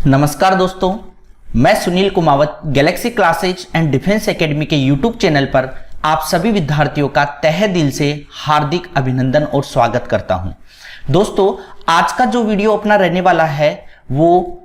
नमस्कार दोस्तों, मैं Sunil Kumawat Galaxy classes and defence academy के यूट्यूब चैनल पर आप सभी विद्यार्थियों का तहे दिल से हार्दिक अभिनंदन और स्वागत करता हूं। दोस्तों, आज का जो वीडियो अपना रहने वाला है वो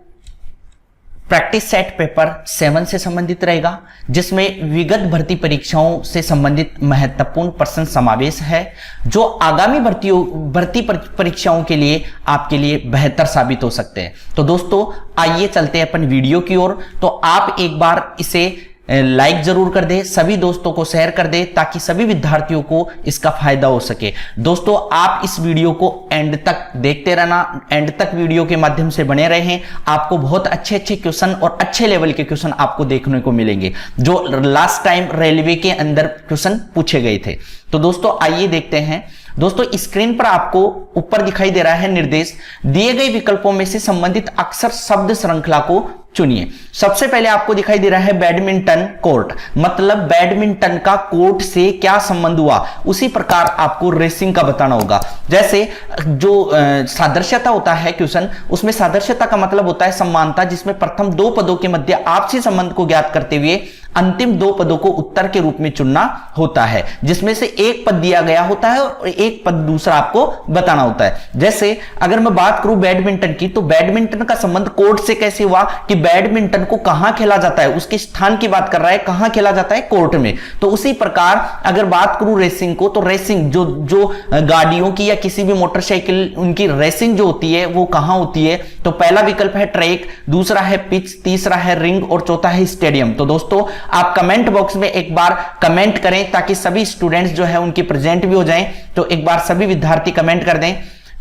प्रैक्टिस सेट पेपर 7 से संबंधित रहेगा, जिसमें विगत भर्ती परीक्षाओं से संबंधित महत्वपूर्ण प्रश्न समावेश है जो आगामी भर्ती परीक्षाओं के लिए आपके लिए बेहतर साबित हो सकते हैं। तो दोस्तों, आइए चलते हैं अपन वीडियो की ओर। तो आप एक बार इसे लाइक जरूर कर दे, सभी दोस्तों को शेयर कर दे ताकि सभी विद्यार्थियों को इसका फायदा हो सके। दोस्तों, आप इस वीडियो को एंड तक देखते रहना, एंड तक वीडियो के माध्यम से बने रहें। आपको बहुत अच्छे क्वेश्चन और अच्छे लेवल के क्वेश्चन आपको देखने को मिलेंगे जो लास्ट टाइम रेलवे के अंदर क्वेश्चन पूछे गए थे। तो दोस्तों, आइए देखते हैं। दोस्तों, स्क्रीन पर आपको ऊपर दिखाई दे रहा है निर्देश, दिए गए विकल्पों में से संबंधित अक्षर शब्द श्रृंखला को चुनिए। सबसे पहले आपको दिखाई दे रहा है बैडमिंटन कोर्ट, मतलब बैडमिंटन का कोर्ट से क्या संबंध हुआ। उसी प्रकार आपको रेसिंग का बताना होगा। जैसे जो सादृश्यता होता है क्वेश्चन, उसमें सादृश्यता का मतलब होता है समानता, जिसमें प्रथम दो पदों के मध्य आपसी संबंध को ज्ञात करते हुए अंतिम दो पदों को उत्तर के रूप में चुनना होता है, जिसमें से एक पद दिया गया होता है और एक पद दूसरा आपको बताना होता है। जैसे अगर मैं बात करूं बैडमिंटन की, तो बैडमिंटन का संबंध कोर्ट से कैसे हुआ कि बैडमिंटन को कहां खेला जाता है, उसके स्थान की बात कर रहा है, कहां खेला जाता है, कोर्ट में। तो उसी प्रकार अगर बात करूं रेसिंग को, तो रेसिंग जो गाड़ियों की या किसी भी मोटरसाइकिल, उनकी रेसिंग जो होती है वो कहां होती है। तो पहला विकल्प है ट्रैक, दूसरा है पिच, तीसरा है रिंग और चौथा है स्टेडियम। तो दोस्तों, आप कमेंट बॉक्स में एक बार कमेंट करें ताकि सभी स्टूडेंट्स जो है उनकी प्रेजेंट भी हो जाएं। तो एक बार सभी विद्यार्थी कमेंट कर दें,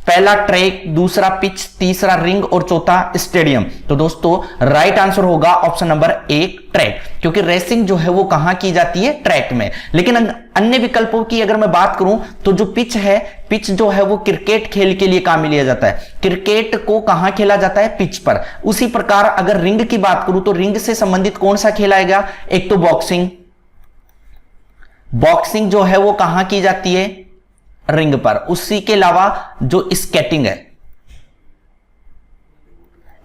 पहला ट्रैक, दूसरा पिच, तीसरा रिंग और चौथा स्टेडियम। तो दोस्तों, राइट आंसर होगा ऑप्शन नंबर 1 ट्रैक, क्योंकि रेसिंग जो है वो कहां की जाती है, ट्रैक में। लेकिन अन्य विकल्पों की अगर मैं बात करूं तो जो पिच है, पिच जो है वो क्रिकेट खेल के लिए काम में लिया जाता है। क्रिकेट को कहां खेला जाता है, पिच पर। उसी प्रकार अगर रिंग की बात करूं तो रिंग से संबंधित कौन सा खेल आएगा, एक तो बॉक्सिंग। बॉक्सिंग जो है वो कहां की जाती है, रिंग पर। उसी के अलावा जो स्केटिंग है,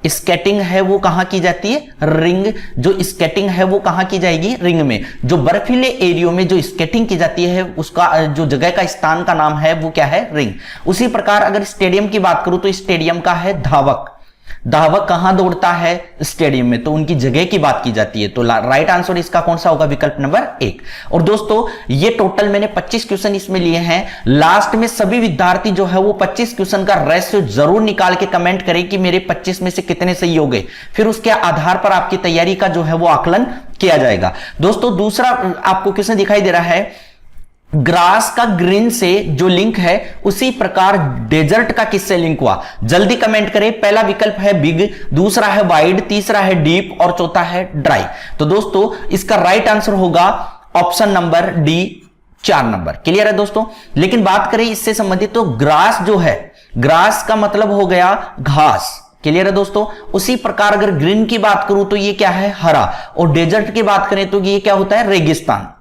स्केटिंग है वो कहां की जाती है, रिंग। जो स्केटिंग है वो कहां की जाएगी, रिंग में। जो बर्फीले एरियो में जो स्केटिंग की जाती है, उसका जो जगह का स्थान का नाम है वो क्या है, रिंग। उसी प्रकार अगर स्टेडियम की बात करूं तो स्टेडियम का है धावक। धावक कहां दौड़ता है, स्टेडियम में। तो उनकी जगह की बात की जाती है। तो राइट आंसर इसका कौन सा होगा, विकल्प नंबर 1। और दोस्तों, ये टोटल मैंने 25 क्वेश्चन इसमें लिए हैं। लास्ट में सभी विद्यार्थी जो है वो 25 क्वेश्चन का रेशियो जरूर निकाल के कमेंट करें कि मेरे 25 में से कितने सही हो गए। फिर उसके आधार पर आपकी तैयारी का जो है वो आकलन किया जाएगा। दोस्तों, दूसरा आपको क्वेश्चन दिखाई दे रहा है, ग्रास का ग्रीन से जो लिंक है उसी प्रकार डेजर्ट का किससे लिंक हुआ। जल्दी कमेंट करें। पहला विकल्प है बिग, दूसरा है वाइड, तीसरा है डीप और चौथा है ड्राई। तो दोस्तों, इसका राइट आंसर होगा option number D, 4 number. Clear है दोस्तों। लेकिन बात करें इससे संबंधित, तो ग्रास जो है, ग्रास का मतलब हो गया घास। क्लियर है दोस्तों। उसी प्रकार अगर ग्रीन की बात करूं तो ये क्या है, हरा। और डेजर्ट की बात करें तो ये क्या होता है, रेगिस्तान।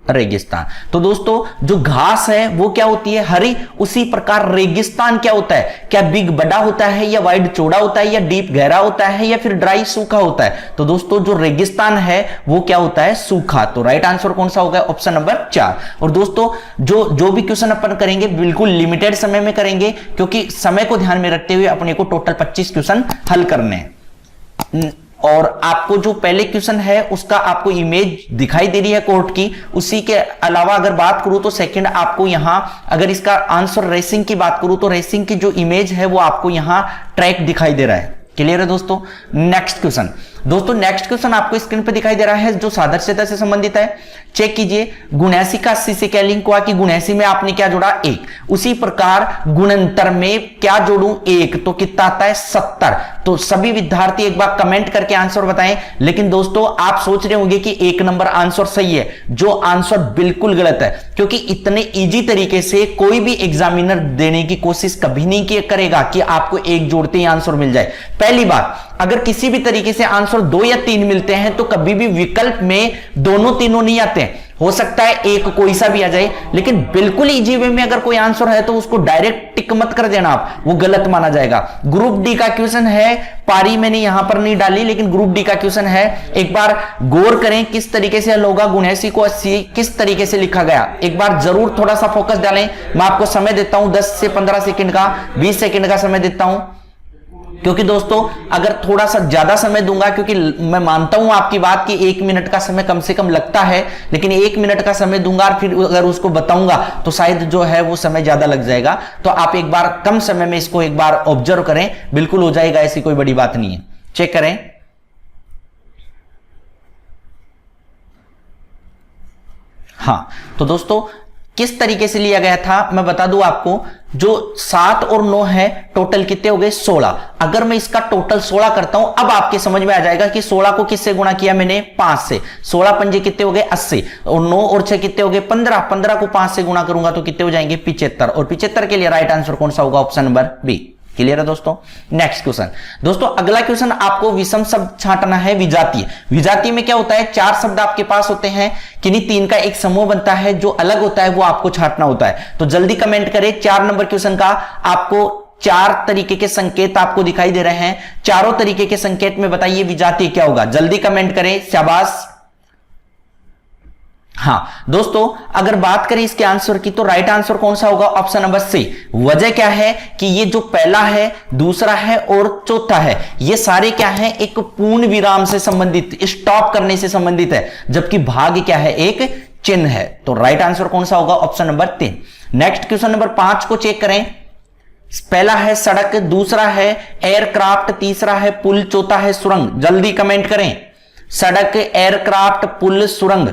रेगिस्तान। तो दोस्तों, जो घास है वो क्या होती है, हरी। उसी प्रकार रेगिस्तान क्या होता है, क्या बिग बड़ा होता है या वाइड चौड़ा होता है या डीप गहरा होता है या फिर ड्राई सूखा होता है। तो दोस्तों, जो रेगिस्तान है वो क्या होता है, सूखा। तो राइट आंसर कौन सा होगा, ऑप्शन नंबर 4। और दोस्तों, जो भी क्वेश्चन अपन करेंगे बिल्कुल लिमिटेड समय में करेंगे, क्योंकि समय को ध्यान में रखते हुए अपने को टोटल 25 क्वेश्चन हल करने हैं। और आपको जो पहले क्वेश्चन है उसका आपको इमेज दिखाई दे रही है कोर्ट की। उसी के अलावा अगर बात करूं तो सेकंड आपको यहां, अगर इसका आंसर रेसिंग की बात करूं तो रेसिंग की जो इमेज है वो आपको यहां ट्रैक दिखाई दे रहा है। क्लियर है दोस्तों। नेक्स्ट क्वेश्चन, दोस्तों नेक्स्ट क्वेश्चन आपको स्क्रीन पर दिखाई दे रहा है जो सादृश्यता से संबंधित है। चेक कीजिए, 79 का 80 से क्या लिंक हुआ कि 79 में आपने क्या जोड़ा, 1। उसी प्रकार गुणंतर में क्या जोड़ूं, 1, तो कितना आता है, 70। तो सभी विद्यार्थी एक बार कमेंट करके आंसर बताएं। लेकिन दोस्तों, आप सोच रहे होंगे कि 1 नंबर आंसर सही है, जो आंसर बिल्कुल गलत है, क्योंकि इतने इजी तरीके से कोई भी एग्जामिनर देने की कोशिश कभी नहीं करेगा कि आपको 1 जोड़ते ही आंसर मिल जाए। पहली बात, अगर किसी भी तरीके से आंसर 2 या 3 मिलते हैं तो कभी भी विकल्प में दोनों तीनों नहीं आते हैं। हो सकता है एक कोई सा भी आ जाए, लेकिन बिल्कुल इजी वे में अगर कोई आंसर है तो उसको डायरेक्ट टिक मत कर देना आप, वो गलत माना जाएगा। ग्रुप डी का क्वेश्चन है, पारी मैंने यहां पर नहीं डाली, लेकिन ग्रुप डी का क्वेश्चन है। एक बार गौर करें किस तरीके से लोगा गुणेसी को 80 किस तरीके से लिखा गया, एक बार जरूर थोड़ा सा फोकस डालें। मैं आपको समय देता हूं 10 से 15 सेकंड का, 20 सेकंड का समय देता हूं, क्योंकि दोस्तों अगर थोड़ा सा ज्यादा समय दूंगा, क्योंकि मैं मानता हूं आपकी बात कि 1 मिनट का समय कम से कम लगता है, लेकिन 1 मिनट का समय दूंगा और फिर अगर उसको बताऊंगा तो शायद जो है वो समय ज्यादा लग जाएगा। तो आप एक बार कम समय में इसको एक बार ऑब्जर्व करें, बिल्कुल हो जाएगा, ऐसी कोई बड़ी बात नहीं है। चेक करें। हाँ, तो दोस्तों किस तरीके से लिया गया था मैं बता दूं आपको। जो 7 और 9 है, टोटल कितने हो गए 16। अगर मैं इसका टोटल 16 करता हूं, अब आपके समझ में आ जाएगा कि 16 को किससे गुणा किया मैंने 5 से। 16 पंजे कितने हो गए 80, और 9 और 6 कितने हो गए 15। 15 को 5 से गुणा करूंगा तो कितने हो जाएंगे 75, और 75 के लिए राइट आंसर कौन सा होगा, ऑप्शन नंबर बी। क्लियर है दोस्तों। नेक्स्ट क्वेश्चन, दोस्तों अगला क्वेश्चन आपको विषम शब्द छांटना है विजातीय। विजातीय में क्या होता है, 4 शब्द आपके पास होते हैं, किन्हीं 3 का एक समूह बनता है, जो अलग होता है वो आपको छांटना होता है। तो जल्दी कमेंट करें। 4 नंबर क्वेश्चन का आपको 4 तरीके के संकेत आपको दिखाई दे रहे हैं, चारों तरीके के संकेत में बताइए विजातीय क्या होगा, जल्दी कमेंट करें, शाबाश। हाँ दोस्तों, अगर बात करें इसके आंसर की तो राइट आंसर कौन सा होगा, ऑप्शन नंबर सी। वजह क्या है कि ये जो पहला है, दूसरा है और चौथा है, ये सारे क्या है, एक पूर्ण विराम से संबंधित, स्टॉप करने से संबंधित है, जबकि भाग क्या है, एक चिन्ह है। तो राइट आंसर कौन सा होगा, option number 3। Next question number 5 को चेक करें। पहला है सड़क, दूसरा है एयरक्राफ्ट, तीसरा है पुल, चौथा है सुरंग। जल्दी कमेंट करें। सड़क, एयरक्राफ्ट, पुल, सुरंग।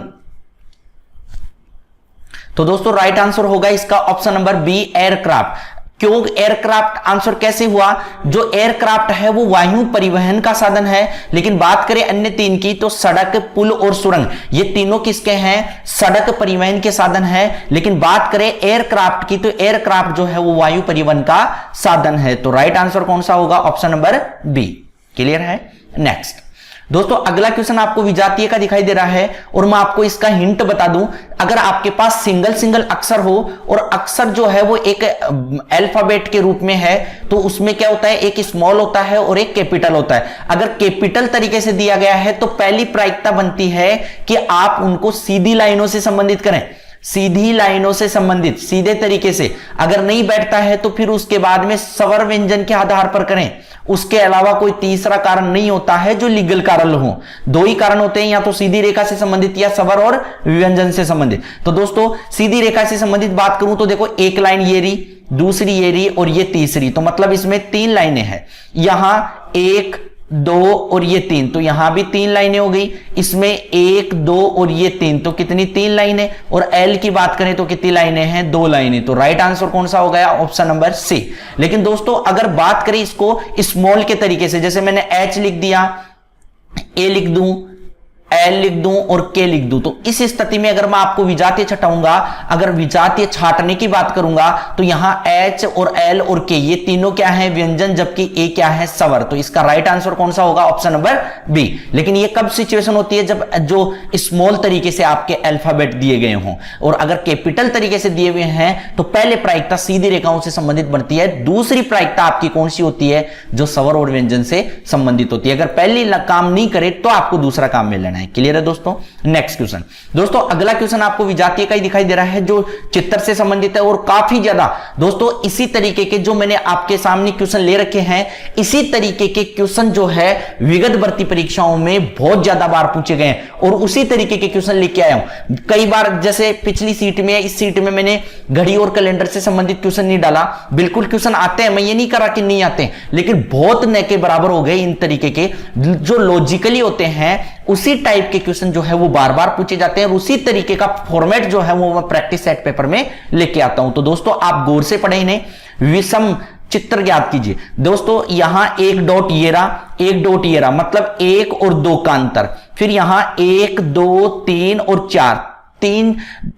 तो दोस्तों राइट आंसर होगा इसका ऑप्शन नंबर बी, एयरक्राफ्ट। क्यों एयरक्राफ्ट आंसर कैसे हुआ, जो एयरक्राफ्ट है वो वायु परिवहन का साधन है, लेकिन बात करें अन्य 3 की तो सड़क, पुल और सुरंग, ये तीनों किसके हैं, सड़क परिवहन के साधन है। लेकिन बात करें एयरक्राफ्ट की तो एयरक्राफ्ट जो है वो वायु परिवहन का साधन है। तो राइट आंसर कौन सा होगा, ऑप्शन नंबर बी। क्लियर है। नेक्स्ट दोस्तों अगला क्वेश्चन आपको विजातीय का दिखाई दे रहा है, और मैं आपको इसका हिंट बता दूं। अगर आपके पास सिंगल अक्षर हो और अक्षर जो है वो एक अल्फाबेट के रूप में है, तो उसमें क्या होता है, एक स्मॉल होता है और एक कैपिटल होता है। अगर कैपिटल तरीके से दिया गया है तो पहली प्रायिकता बनती है कि आप उनको सीधी लाइनों से संबंधित करें, सीधी लाइनों से संबंधित, सीधे तरीके से। अगर नहीं बैठता है तो फिर उसके बाद में स्वर व्यंजन के आधार पर करें। उसके अलावा कोई तीसरा कारण नहीं होता है जो लीगल कारण हो। 2 ही कारण होते हैं, या तो सीधी रेखा से संबंधित या स्वर और व्यंजन से संबंधित। तो दोस्तों सीधी रेखा से संबंधित बात करूं तो देखो, एक लाइन ये रही, दूसरी ये रही और ये तीसरी, तो मतलब इसमें 3 लाइनें हैं। यहां 1, 2 और ये 3, तो यहां भी 3 लाइनें हो गई। इसमें 1, 2 और ये 3, तो कितनी 3 लाइनें। और एल की बात करें तो कितनी लाइनें हैं, 2 लाइनें। तो राइट आंसर कौन सा हो गया, ऑप्शन नंबर सी। लेकिन दोस्तों अगर बात करें इसको स्मॉल के तरीके से, जैसे मैंने एच लिख दिया, ए लिख दूं, एल लिख दूं और के लिख दूं, तो इस स्थिति में अगर मैं आपको विजातीय छटाऊंगा, अगर विजातीय छाटने की बात करूंगा तो यहां एच और एल और के ये तीनों क्या है, व्यंजन, जबकि ए क्या है, स्वर। तो इसका राइट आंसर कौन सा होगा, ऑप्शन नंबर बी। लेकिन ये कब सिचुएशन होती है, जब जो स्मॉल तरीके से आपके अल्फाबेट दिए गए हों, और अगर कैपिटल तरीके से दिए हुए हैं तो पहले प्रायिकता सीधी रेखाओं से संबंधित बनती है, दूसरी प्रायिकता आपकी कौन सी होती है, जो स्वर और व्यंजन से संबंधित होती है। अगर पहली काम नहीं करे तो आपको दूसरा काम में लेना है। क्लियर है दोस्तों। नेक्स्ट क्वेश्चन, दोस्तों अगला क्वेश्चन आपको विजातीय का ही दिखाई दे रहा है, जो चित्र से संबंधित है, और काफी ज्यादा दोस्तों इसी तरीके के जो मैंने आपके सामने क्वेश्चन ले रखे हैं, इसी तरीके के क्वेश्चन जो है विगत भर्ती परीक्षाओं में बहुत ज्यादा बार पूछे गए हैं, और उसी तरीके के क्वेश्चन लेके आया हूं। कई बार जैसे पिछली सीट में, इस सीट में मैंने घड़ी और कैलेंडर से संबंधित क्वेश्चन नहीं डाला। बिल्कुल क्वेश्चन आते हैं, मैं ये नहीं करा कि नहीं आते, लेकिन बहुत न के बराबर हो गए इन तरीके के जो लॉजिकली होते हैं, उसी टाइप के क्वेश्चन जो है वो बार बार पूछे जाते हैं, और उसी तरीके का फॉर्मेट जो है वो मैं प्रैक्टिस सेट पेपर में लेके आता हूं। तो दोस्तों आप गौर से पढ़े इन्हें। विषम चित्र ज्ञात कीजिए। दोस्तों यहां 1 डॉट ये रहा, 1 डॉट ये रहा, मतलब 1 और 2 का अंतर। फिर यहां 1, 2, 3 और 4, तीन,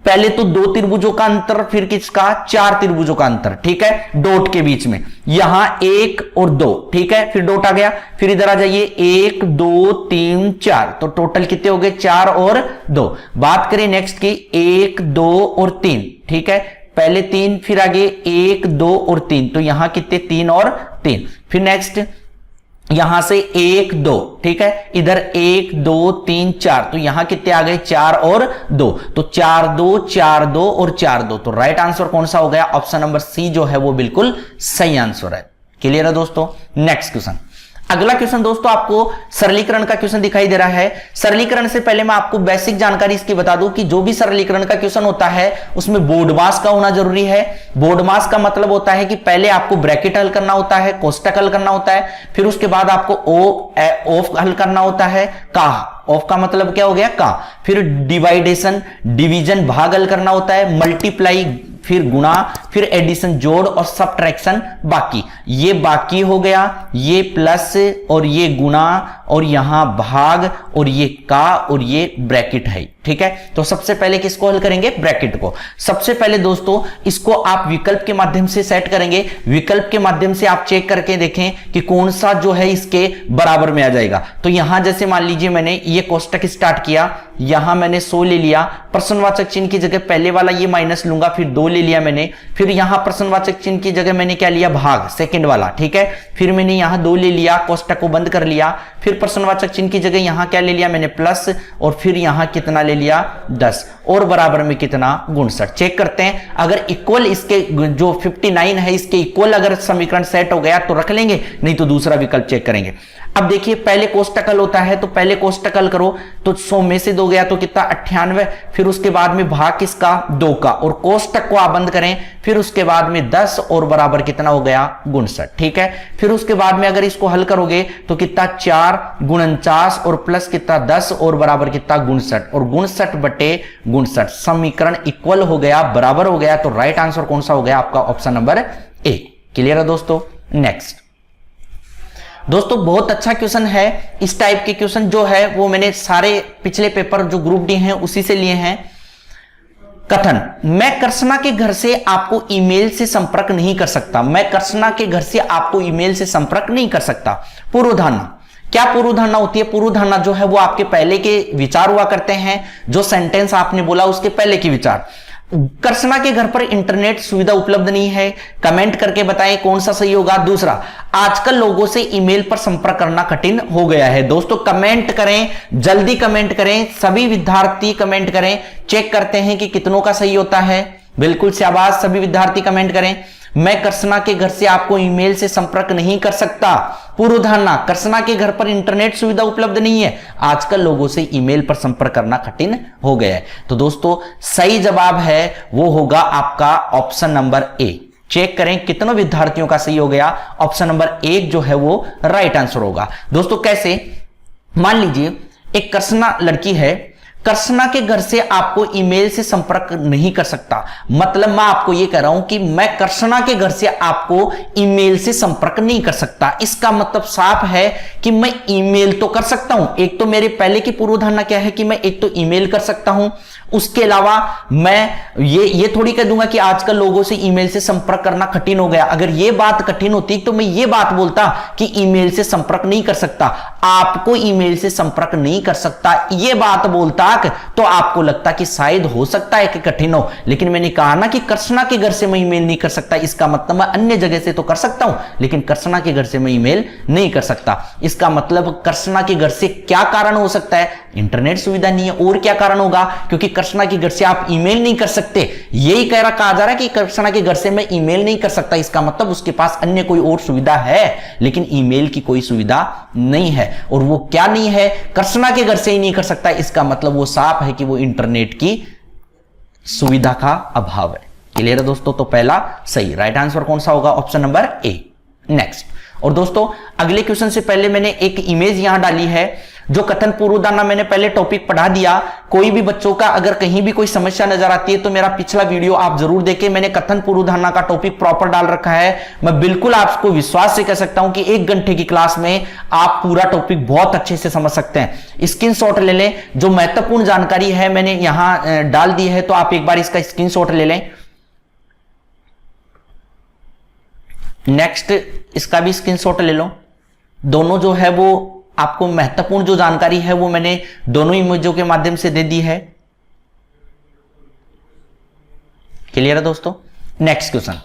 पहले तो दो त्रिभुजों का अंतर, फिर किसका, चार त्रिभुजों का अंतर, ठीक है, डॉट के बीच में, यहां 1 और 2, ठीक है, फिर डॉट आ गया, फिर इधर आ जाइए 1 2 3 4, तो टोटल कितने हो गए, 4 और 2। बात करें नेक्स्ट की 1 2 और 3, ठीक है, पहले 3 फिर आगे 1 2 और 3, तो यहां कितने, 3 और 3, फिर नेक्स्ट यहां से 1 2, ठीक है, इधर 1 2 3 4, तो यहां कितने आ गए, 4 और 2, तो 4 2 4 2 और 4 2, तो राइट आंसर कौन सा हो गया, ऑप्शन नंबर सी जो है वो बिल्कुल सही आंसर है। क्लियर है दोस्तों। नेक्स्ट क्वेश्चन, अगला क्वेश्चन दोस्तों आपको सरलीकरण का क्वेश्चन दिखाई दे रहा है। सरलीकरण से पहले मैं आपको बेसिक जानकारी इसकी बता दूं कि जो भी सरलीकरण का क्वेश्चन होता है उसमें बोर्ड मास का होना जरूरी है। बोर्ड मास का मतलब होता है कि पहले आपको ब्रैकेट हल करना होता है, कोष्टक हल करना होता है, फिर उसके बाद आपको ऑफ हल करना होता है, का ऑफ का मतलब क्या हो गया, का, फिर डिवाइडेशन डिवीजन भाग हल करना होता है, मल्टीप्लाई फिर गुणा, फिर एडिशन जोड़ और सब्ट्रैक्शन बाकी। ये बाकी हो गया, ये प्लस और ये गुणा और यहां भाग और ये का और ये ब्रैकेट है, ठीक है। तो सबसे पहले किसको हल करेंगे, ब्रैकेट को। सबसे पहले दोस्तों इसको आप विकल्प के माध्यम से सेट करेंगे। विकल्प के माध्यम से आप चेक करके देखें कि कौन सा जो है इसके बराबर में आ जाएगा। तो यहां जैसे मान लीजिए मैंने ये कोष्टक स्टार्ट किया, यहां मैंने 100 ले लिया, प्रश्नवाचक चिन्ह की जगह पहले वाला ये माइनस लूंगा, फिर 2 ले लिया मैंने, फिर यहां प्रश्नवाचक चिन्ह की जगह मैंने क्या लिया, भाग सेकंड वाला, ठीक है, फिर मैंने यहां 2 ले लिया, कोष्टक को बंद कर लिया, फिर प्रश्नवाचक चिन्ह की जगह यहां क्या ले लिया मैंने, प्लस, और फिर यहां कितना ले लिया, 10, और बराबर में कितना, 59। चेक करते हैं, अगर इक्वल इसके जो 59 है इसके इक्वल अगर समीकरण सेट हो गया तो रख लेंगे, नहीं तो दूसरा विकल्प चेक करेंगे। अब देखिए पहले कोष्टक हल होता है, तो पहले कोष्टक हल करो, तो 100 में से 2 गया तो कितना, 98, फिर उसके बाद में भाग किसका, 2 का, और कोष्टक को आप बंद करें, फिर उसके बाद में 10 और बराबर कितना हो गया, 59, ठीक है। फिर उसके बाद में अगर इसको हल करोगे तो कितना, 4 49 और प्लस कितना, 10 और बराबर कितना, 59, और 59 बटे 59 समीकरण इक्वल हो गया, बराबर हो गया। तो राइट आंसर कौन सा हो गया आपका, ऑप्शन नंबर ए। क्लियर है दोस्तों। नेक्स्ट दोस्तों बहुत अच्छा क्वेश्चन है। इस टाइप के क्वेश्चन जो है वो मैंने सारे पिछले पेपर जो ग्रुप डी हैं उसी से लिए हैं। कथन, मैं कृष्णा के घर से आपको ईमेल से संपर्क नहीं कर सकता। मैं कृष्णा के घर से आपको ईमेल से संपर्क नहीं कर सकता। पूर्वधारणा, क्या पूर्वधारणा होती है, पूर्वधारणा जो है वो आपके पहले के विचार हुआ करते हैं, जो सेंटेंस आपने बोला उसके पहले के विचार। कृष्णा के घर पर इंटरनेट सुविधा उपलब्ध नहीं है, कमेंट करके बताएं कौन सा सही होगा। दूसरा, आजकल लोगों से ईमेल पर संपर्क करना कठिन हो गया है। दोस्तों कमेंट करें, जल्दी कमेंट करें, सभी विद्यार्थी कमेंट करें, चेक करते हैं कि कितनों का सही होता है। बिल्कुल शाबाश, सभी विद्यार्थी कमेंट करें। मैं कृष्णा के घर से आपको ईमेल से संपर्क नहीं कर सकता। पूर्वधारणा, कृष्णा के घर पर इंटरनेट सुविधा उपलब्ध नहीं है, आजकल लोगों से ईमेल पर संपर्क करना कठिन हो गया है। तो दोस्तों सही जवाब है वो होगा आपका ऑप्शन नंबर ए। चेक करें कितनों विद्यार्थियों का सही हो गया, ऑप्शन नंबर 1 जो है वो राइट आंसर होगा। दोस्तों कैसे, मान लीजिए एक कृष्णा लड़की है, कृष्णा के घर से आपको ईमेल से संपर्क नहीं कर सकता। मतलब मैं आपको यह कह रहा हूं कि मैं कृष्णा के घर से आपको ईमेल से संपर्क नहीं कर सकता। इसका मतलब साफ है कि मैं ईमेल तो कर सकता हूं। एक तो मेरे पहले की पूर्वधारणा क्या है कि मैं एक तो ईमेल कर सकता हूं, उसके अलावा मैं ये थोड़ी कह दूंगा कि आजकल लोगों से ईमेल से संपर्क करना कठिन हो गया। अगर ये बात कठिन होती तो मैं ये बात बोलता कि ईमेल से संपर्क नहीं कर सकता, आपको ईमेल से संपर्क नहीं कर सकता ये बात बोलता तो आपको लगता कि शायद हो सकता है कि कठिन हो। लेकिन मैंने कहा ना कि कृष्णा के घर से मैं ईमेल नहीं कर सकता, इसका मतलब मैं अन्य जगह से तो कर सकता हूं लेकिन कृष्णा के घर से मैं ईमेल नहीं कर सकता। इसका मतलब कृष्णा के घर से क्या कारण हो सकता है, इंटरनेट सुविधा नहीं है। और क्या कारण होगा, क्योंकि कृष्णा के घर से आप ईमेल नहीं कर सकते, यही कहा जा रहा है कि कृष्णा के घर से मैं ईमेल नहीं कर सकता। इसका मतलब उसके पास अन्य कोई और सुविधा है लेकिन ईमेल की कोई सुविधा नहीं है। और वो क्या नहीं है, कृष्णा के घर से ही नहीं कर सकता, इसका मतलब वो साफ है कि वो इंटरनेट की सुविधा का अभाव है। क्लियर है दोस्तों। तो पहला सही, राइट आंसर कौन सा होगा, ऑप्शन नंबर ए। नेक्स्ट, और दोस्तों अगले क्वेश्चन से पहले मैंने एक इमेज यहां डाली है जो कथन पूर्व धारणा मैंने पहले टॉपिक पढ़ा दिया। कोई भी बच्चों का अगर कहीं भी कोई समस्या नजर आती है तो मेरा पिछला वीडियो आप जरूर देखें, मैंने कथन पूर्व धारणा का टॉपिक प्रॉपर डाल रखा है। मैं बिल्कुल आपको विश्वास से कह सकता हूं कि 1 घंटे की क्लास में आप पूरा टॉपिक बहुत अच्छे से समझ सकते हैं। स्क्रीनशॉट ले लें, जो महत्वपूर्ण जानकारी है मैंने यहां डाल दी है, तो आप एक बार इसका स्क्रीनशॉट ले लें। नेक्स्ट इसका भी स्क्रीनशॉट ले लो। दोनों जो है वो आपको महत्वपूर्ण जो जानकारी है वो मैंने दोनों इमेजों के माध्यम से दे दी है। क्लियर है दोस्तों। नेक्स्ट क्वेश्चन,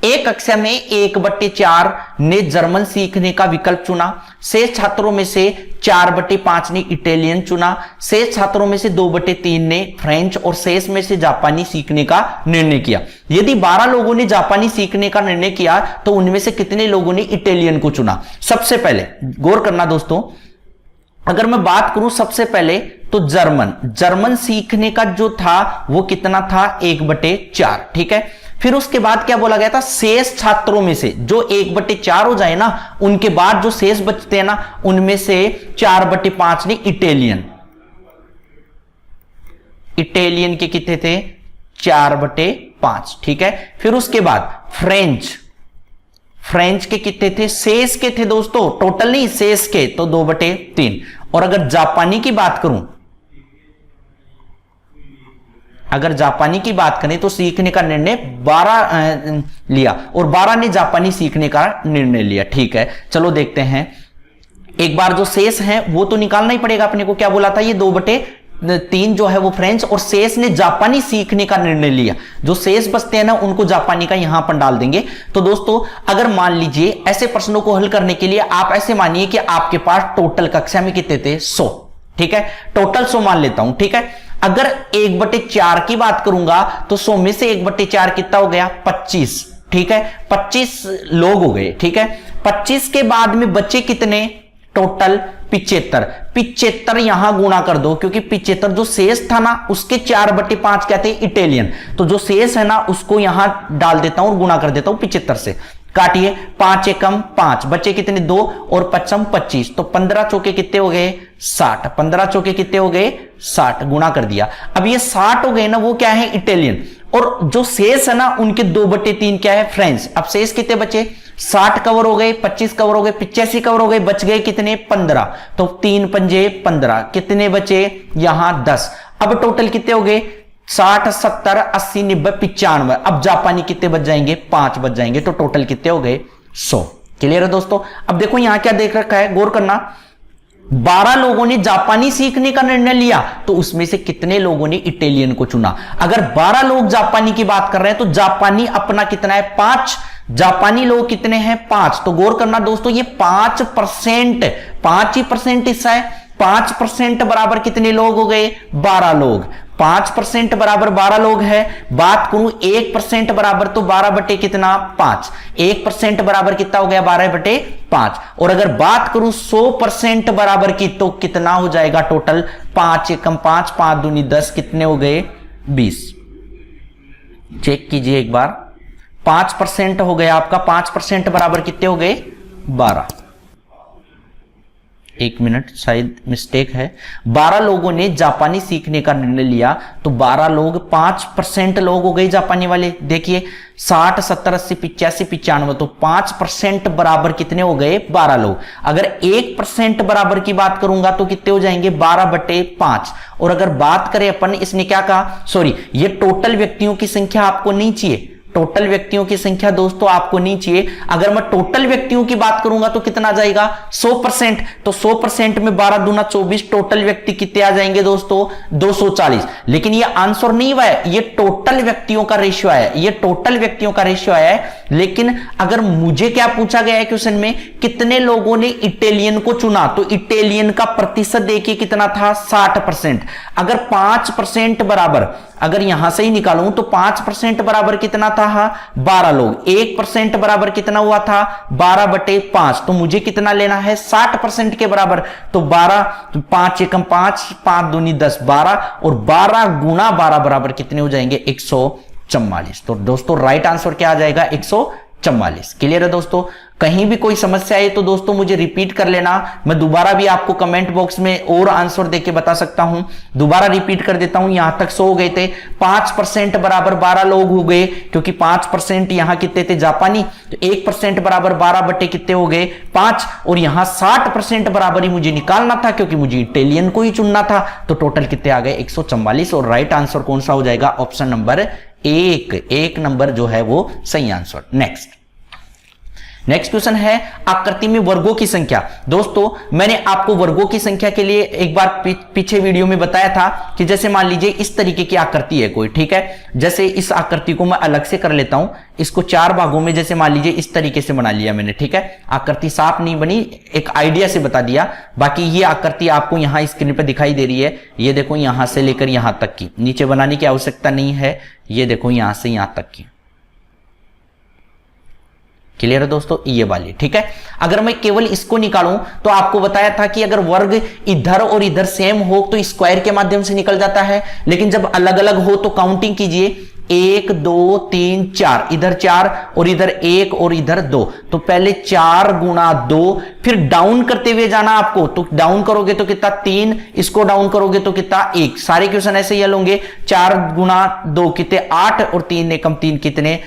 एक कक्षा में 1/4 ने जर्मन सीखने का विकल्प चुना, शेष छात्रों में से 4/5 ने इटालियन चुना, शेष छात्रों में से 2/3 ने फ्रेंच और शेष में से जापानी सीखने का निर्णय किया। यदि 12 लोगों ने जापानी सीखने का निर्णय किया तो उनमें से कितने लोगों ने इटालियन को चुना। सबसे पहले गौर करना दोस्तों, अगर मैं बात करूं सबसे पहले तो जर्मन सीखने का जो था वो कितना था 1/4, ठीक है। फिर उसके बाद क्या बोला गया था, शेष छात्रों में से जो 1/4 हो जाए ना, उनके बाद जो शेष बचते हैं ना, उनमें से 4/5 ने इटालियन के कितने थे 4/5, ठीक है। फिर उसके बाद फ्रेंच के कितने थे, शेष के थे दोस्तों, टोटल नहीं शेष के, तो 2/3। और अगर जापानी की बात करूं, अगर जापानी की बात करें तो सीखने का निर्णय 12 लिया और 12 ने जापानी सीखने का निर्णय लिया, ठीक है। चलो देखते हैं, एक बार जो शेष है वो तो निकालना ही पड़ेगा अपने को। क्या बोला था, ये 2/3 जो है वो फ्रेंच और शेष ने जापानी सीखने का निर्णय लिया। जो शेष बचते हैं ना उनको जापानी का यहां पर डाल देंगे। तो दोस्तों अगर मान लीजिए ऐसे प्रश्नों को हल करने के लिए आप ऐसे मानिए कि आपके पास टोटल कक्षा में कितने थे 100, ठीक है। टोटल 100 मान लेता हूं, ठीक है। अगर 1/4 की बात करूंगा तो 100 में से 1/4 कितना हो गया 25, ठीक है। 25 लोग हो गए, ठीक है। 25 के बाद में बचे कितने, टोटल 75 यहां गुणा कर दो, क्योंकि 75 जो शेष था ना उसके 4/5 क्या थे इटालियन, तो जो शेष है ना उसको यहां डाल देता हूं और गुणा कर देता हूं 75 से। काटिए, 5 एकम 5, बचे कितने 2 और 5 25, तो 15 चौके कितने हो गए 60, 15 चौके कितने हो गए 60, गुणा कर दिया। अब ये 60 हो गए ना, वो क्या है इटालियन, और जो शेष है ना उनके 2/3 क्या है फ्रेंच। अब शेष कितने बचे, 60 कवर हो गए, 25 कवर हो गए, 85 कवर हो गए, बच गए कितने 15, तो 3 पंजे 15, कितने बचे यहां 10। अब टोटल कितने हो गए 60 70 80 90 95। अब जापानी कितने बच जाएंगे 5 बच जाएंगे, तो टोटल कितने हो गए 100। क्लियर है दोस्तों। अब देखो यहां क्या देख रखा है, गौर करना, 12 लोगों ने जापानी सीखने का निर्णय लिया तो उसमें से कितने लोगों ने इटालियन को चुना। अगर 12 लोग जापानी की बात कर रहे हैं तो जापानी अपना कितना है 5, जापानी लोग कितने हैं 5। तो गौर करना दोस्तों, ये 5%, 5% हिस्सा है। 5% बराबर कितने लोग हो गए 12 लोग। 5% बराबर 12 लोग है। बात करूं 1% बराबर तो 12 बटे कितना 5, 1% बराबर कितना हो गया 12/5। और अगर बात करूं 100% बराबर की तो कितना हो जाएगा टोटल 5 एकम 5, 5 दूनी 10, कितने हो गए 20। चेक कीजिए एक बार, 5% हो गया आपका, 5% बराबर कितने हो गए 12। 1 मिनट, शायद मिस्टेक है। 12 लोगों ने जापानी सीखने का निर्णय लिया तो 12 लोग 5% लोग हो गए जापानी वाले। देखिए 60 70 80 85 95, तो 5% बराबर कितने हो गए 12 लोग। अगर 1% बराबर की बात करूंगा तो कितने हो जाएंगे 12/5। और अगर बात करें अपन, इसने क्या कहा, सॉरी ये टोटल व्यक्तियों की संख्या आपको नहीं चाहिए, टोटल व्यक्तियों की संख्या दोस्तों आपको नहीं चाहिए। अगर मैं टोटल व्यक्तियों की बात करूंगा तो कितना आ जाएगा 100%, तो 100% में 12 दूना 24, टोटल व्यक्ति कितने आ जाएंगे दोस्तों 240। लेकिन ये आंसर नहीं हुआ है, ये टोटल व्यक्तियों का रेशियो है, ये टोटल व्यक्तियों का रेशियो है। लेकिन अगर मुझे क्या पूछा गया है क्वेश्चन में, कितने लोगों ने इटालियन को चुना, तो इटालियन का प्रतिशत देखिए कितना था 60%। अगर 5% बराबर, अगर यहां से ही निकालूं तो 5% बराबर कितना था 12 लोग। 1% बराबर कितना हुआ था 12/5, तो मुझे कितना लेना है 60% के बराबर। तो 12, 5 एकम 5, 5 दूनी 10, 12 और 12 गुना 12 बराबर कितने हो जाएंगे 144। तो दोस्तों राइट आंसर क्या आ जाएगा 144। 44। क्लियर है दोस्तों? कहीं भी कोई समस्या है तो दोस्तों मुझे रिपीट कर लेना, मैं दोबारा भी आपको कमेंट बॉक्स में और आंसर देके बता सकता हूं। दोबारा रिपीट कर देता हूं, यहां तक 100 हो गए थे, 5% बराबर 12 लोग हो गए, क्योंकि 5% यहां कितने थे जापानी, तो 1% बराबर 12 बटे कितने हो गए 5, और यहां 60% बराबर ही मुझे निकालना था क्योंकि मुझे इटालियन को ही चुनना था, तो टोटल कितने आ गए 144। और राइट आंसर कौन सा हो जाएगा? ऑप्शन नंबर एक नंबर जो है वो सही आंसर। नेक्स्ट क्वेश्चन है आकृति में वर्गों की संख्या। दोस्तों मैंने आपको वर्गों की संख्या के लिए एक बार पीछे वीडियो में बताया था कि जैसे मान लीजिए इस तरीके की आकृति है कोई, ठीक है, जैसे इस आकृति को मैं अलग से कर लेता हूं, इसको 4 भागों में जैसे मान लीजिए इस तरीके से बना लिया मैंने, ठीक है, आकृति साफ नहीं बनी, एक आइडिया से बता दिया। बाकी ये आकृति आपको यहां स्क्रीन पर दिखाई दे रही है, ये देखो यहां से लेकर यहां तक की, नीचे बनाने की आवश्यकता नहीं है, ये देखो यहां से यहां तक की। क्लियर है दोस्तों? ये वाली, ठीक है। अगर मैं केवल इसको निकालूं तो आपको बताया था कि अगर वर्ग इधर और इधर सेम हो तो स्क्वायर के माध्यम से निकल जाता है, लेकिन जब अलग अलग हो तो काउंटिंग कीजिए, 1 2 3 4, इधर 4 और इधर 1 और इधर 2, तो पहले 4 गुणा 2, फिर डाउन करते हुए जाना आपको, तो डाउन करोगे तो कितना 3, इसको डाउन करोगे तो कितना 1। सारे क्वेश्चन ऐसे ही हल होंगे, 4 गुणा 2 कितने 8 और 3 एकम 3 कितने,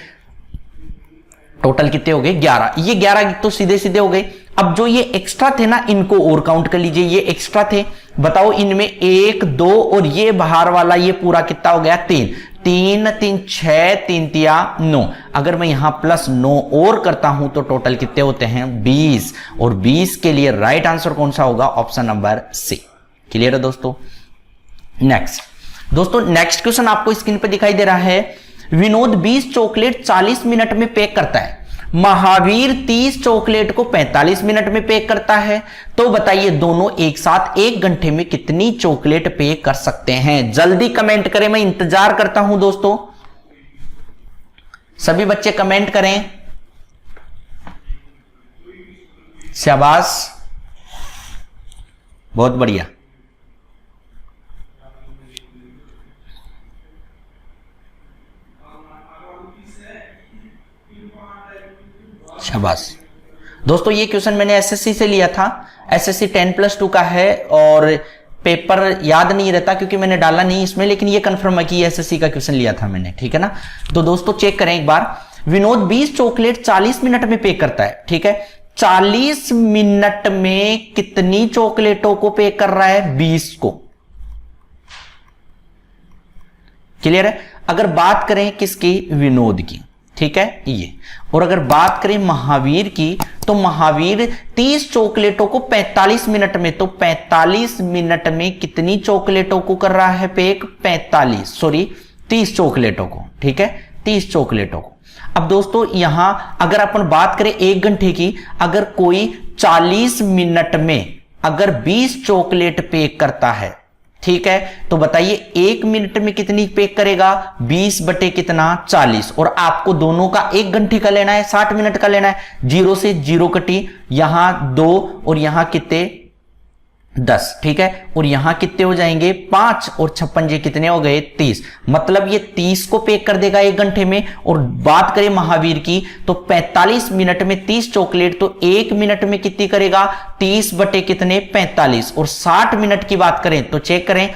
टोटल कितने हो गए 11। ये 11 तो सीधे सीधे हो गए। अब जो ये एक्स्ट्रा थे ना इनको और काउंट कर लीजिए, ये एक्स्ट्रा थे, बताओ इनमें 1 2 और ये बाहर वाला ये पूरा कितना हो गया 3 3 3 6 3 तिया 9। अगर मैं यहां प्लस 9 और करता हूं तो टोटल कितने होते हैं 20, और 20 के लिए राइट आंसर कौन सा होगा? Option number C. क्लियर है दोस्तों? नेक्स्ट क्वेश्चन आपको स्क्रीन पर दिखाई दे रहा है। विनोद 20 चॉकलेट 40 मिनट में पैक करता है, महावीर 30 चॉकलेट को 45 मिनट में पैक करता है, तो बताइए दोनों एक साथ 1 घंटे में कितनी चॉकलेट पैक कर सकते हैं? जल्दी कमेंट करें, मैं इंतजार करता हूं दोस्तों, सभी बच्चे कमेंट करें। शाबाश, बहुत बढ़िया। शाबाश दोस्तों, ये क्वेश्चन मैंने एसएससी से लिया था, एसएससी 10+2 का है, और पेपर याद नहीं रहता क्योंकि मैंने डाला नहीं इसमें, लेकिन ये कंफर्म है कि एसएससी का क्वेश्चन लिया था मैंने, ठीक है ना। तो दोस्तों चेक करें एक बार, विनोद 20 चॉकलेट 40 मिनट में पैक करता है, ठीक है, 40 मिनट में कितनी चॉकलेटों को पैक कर रहा है? 20 को। क्लियर है? अगर बात करें किसकी? विनोद की, ठीक है ये। और अगर बात करें महावीर की, तो महावीर 30 चॉकलेटों को 45 मिनट में, तो 45 मिनट में कितनी चॉकलेटों को कर रहा है पैक? 30 चॉकलेटों को, ठीक है, 30 चॉकलेटों को। अब दोस्तों यहां अगर अपन बात करें 1 घंटे की, अगर कोई 40 मिनट में अगर 20 चॉकलेट पैक करता है, ठीक है, तो बताइए 1 मिनट में कितनी पैक करेगा? 20 बटे कितना 40, और आपको दोनों का 1 घंटे का लेना है, 60 मिनट का लेना है। 0 से 0 कटी, यहां 2 और यहां कितने 10, ठीक है, और यहां कितने हो जाएंगे 5 और 56 कितने हो गए 30, मतलब ये 30 को पैक कर देगा 1 घंटे में। और बात करें महावीर की, तो 45 मिनट में 30 चॉकलेट, तो 1 मिनट में कितनी करेगा? 30 बटे कितने 45। और 60 मिनट की बात करें तो चेक करें,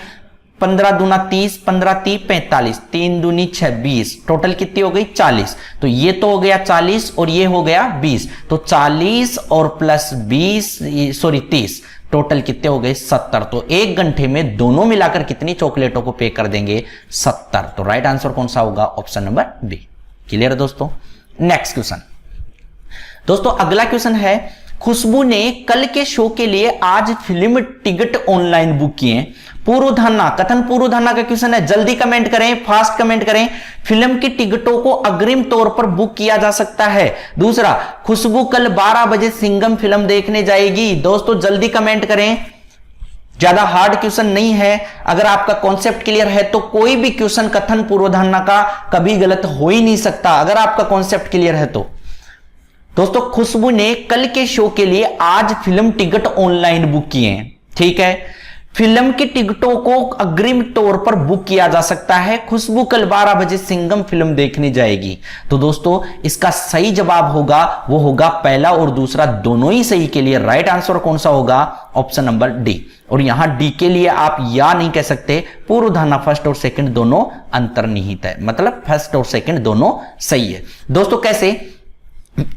15 दूना 30, 15 30 45, 3 दूनी 26, टोटल कितनी हो गई 40। तो ये तो हो गया 40 और ये हो गया 20, तो 40 और प्लस 30, टोटल कितने हो गए 70। तो 1 घंटे में दोनों मिलाकर कितनी चॉकलेटों को पैक कर देंगे? 70। तो राइट आंसर कौन सा होगा? Option number B. क्लियर है दोस्तों? नेक्स्ट क्वेश्चन दोस्तों, अगला क्वेश्चन है, खुशबू ने कल के शो के लिए आज फिल्म टिकट ऑनलाइन बुक किए। पूर्वधारणा, कथन पूर्वधारणा का क्वेश्चन है, जल्दी कमेंट करें, फास्ट कमेंट करें। फिल्म की टिकटों को अग्रिम तौर पर बुक किया जा सकता है। दूसरा, खुशबू कल 12 बजे सिंघम फिल्म देखने जाएगी। दोस्तों जल्दी कमेंट करें, ज्यादा हार्ड क्वेश्चन नहीं है। अगर आपका कॉन्सेप्ट क्लियर है तो कोई भी क्वेश्चन कथन पूर्वधारणा का कभी गलत हो ही नहीं सकता, अगर आपका कॉन्सेप्ट क्लियर है तो। दोस्तों खुशबू ने कल के शो के लिए आज फिल्म टिकट ऑनलाइन बुक किए हैं, ठीक है। फिल्म की टिकटों को अग्रिम तौर पर बुक किया जा सकता है। खुशबू कल 12 बजे सिंघम फिल्म देखने जाएगी। तो दोस्तों इसका सही जवाब होगा वो होगा पहला और दूसरा दोनों ही सही के लिए राइट आंसर कौन सा होगा? Option number D. और यहां डी के लिए आप या नहीं कह सकते, पूर्वधारणा फर्स्ट और सेकंड दोनों अंतर्निहित है, मतलब फर्स्ट और सेकंड दोनों सही है। दोस्तों कैसे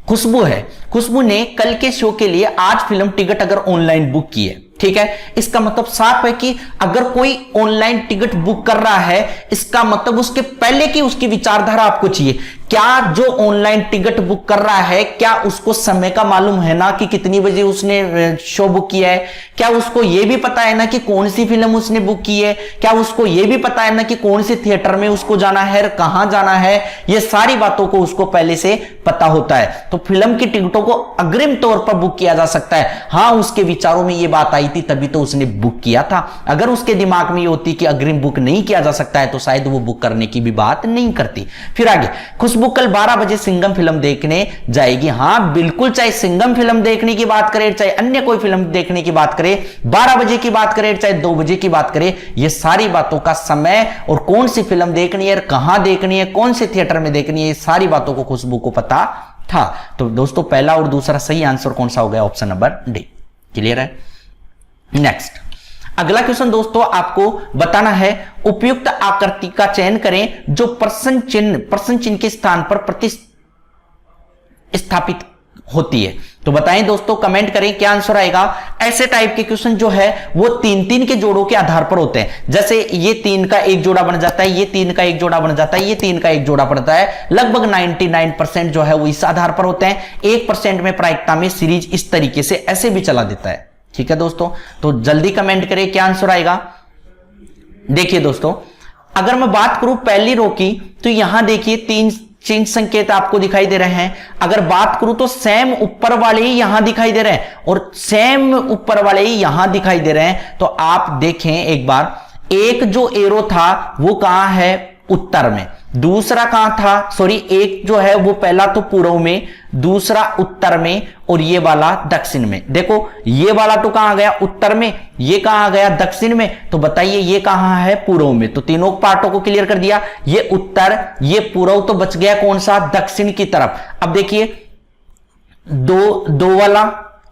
खुशबू है, खुशबू ने कल के शो के लिए आज फिल्म टिकट अगर ऑनलाइन बुक की है, ठीक है, इसका मतलब साफ है कि अगर कोई ऑनलाइन टिकट बुक कर रहा है इसका मतलब उसके पहले की उसकी विचारधारा आपको चाहिए। क्या जो ऑनलाइन टिकट बुक कर रहा है क्या उसको समय का मालूम है ना कि कितनी बजे उसने शो बुक किया है? क्या उसको यह भी पता है ना कि कौन सी फिल्म उसने बुक की है? क्या उसको यह भी पता है ना कि कौन से थिएटर में उसको जाना है, कहां जाना है? ये सारी बातों को उसको पहले से पता होता है। तो फिल्म की टिकटों को अग्रिम तौर पर बुक किया जा सकता है। हां, उसके विचारों में यह बात आई थी तभी तो उसने बुक किया था। अगर उसके दिमाग में ये होती कि अग्रिम बुक नहीं किया जा सकता है तो शायद वो बुक करने की भी बात नहीं करती। फिर आगे, खुशबू कल 12 बजे सिंघम फिल्म देखने जाएगी। हां बिल्कुल, चाहे सिंघम फिल्म देखने की बात करें, चाहे अन्य कोई फिल्म देखने की बात करें, 12 बजे की बात करें, चाहे 2 बजे की बात करें, ये सारी बातों का समय और कौन सी फिल्म देखनी है, कहां देखनी है, कौन से थिएटर में देखनी है, ये सारी बातों को खुशबू को पता था। तो दोस्तों पहला और दूसरा सही आंसर कौन सा हो गया? Option number D. क्लियर है? नेक्स्ट अगला क्वेश्चन दोस्तों आपको बताना है, उपयुक्त आकृति का चयन करें जो प्रश्न चिन्ह के स्थान पर प्रतिस्थापित होती है। तो बताएं दोस्तों, कमेंट करें क्या आंसर आएगा। ऐसे टाइप के क्वेश्चन जो है वो 3-3 के जोड़ों के आधार पर होते हैं। जैसे ये 3 का एक जोड़ा बन जाता है, ये 3 का एक जोड़ा बन जाता है, ये 3 का एक जोड़ा पड़ता है। लगभग 99% जो है वो इस आधार पर होते हैं। 1% में प्रायिकता में सीरीज इस तरीके से ऐसे भी चला देता है। ठीक है दोस्तों, तो जल्दी कमेंट करें क्या आंसर आएगा। देखिए दोस्तों, अगर मैं बात करूं पहली रो की तो यहां देखिए 3 चिन्ह संकेत आपको दिखाई दे रहे हैं। अगर बात करूं तो सेम ऊपर वाले ही यहां दिखाई दे रहे हैं और सेम ऊपर वाले ही यहां दिखाई दे रहे हैं। तो आप देखें एक बार, एक जो एरो था वो कहां है? उत्तर में। दूसरा कहां था? सॉरी, एक जो है वो पहला तो पूर्व में, दूसरा उत्तर में और ये वाला दक्षिण में। देखो ये वाला तो कहां गया? उत्तर में। ये कहां गया? दक्षिण में। तो बताइए ये कहां है? पूर्व में। तो तीनों पार्टों को क्लियर कर दिया। ये उत्तर, ये पूर्व, तो बच गया कौन सा? दक्षिण की तरफ। अब देखिए 2 वाला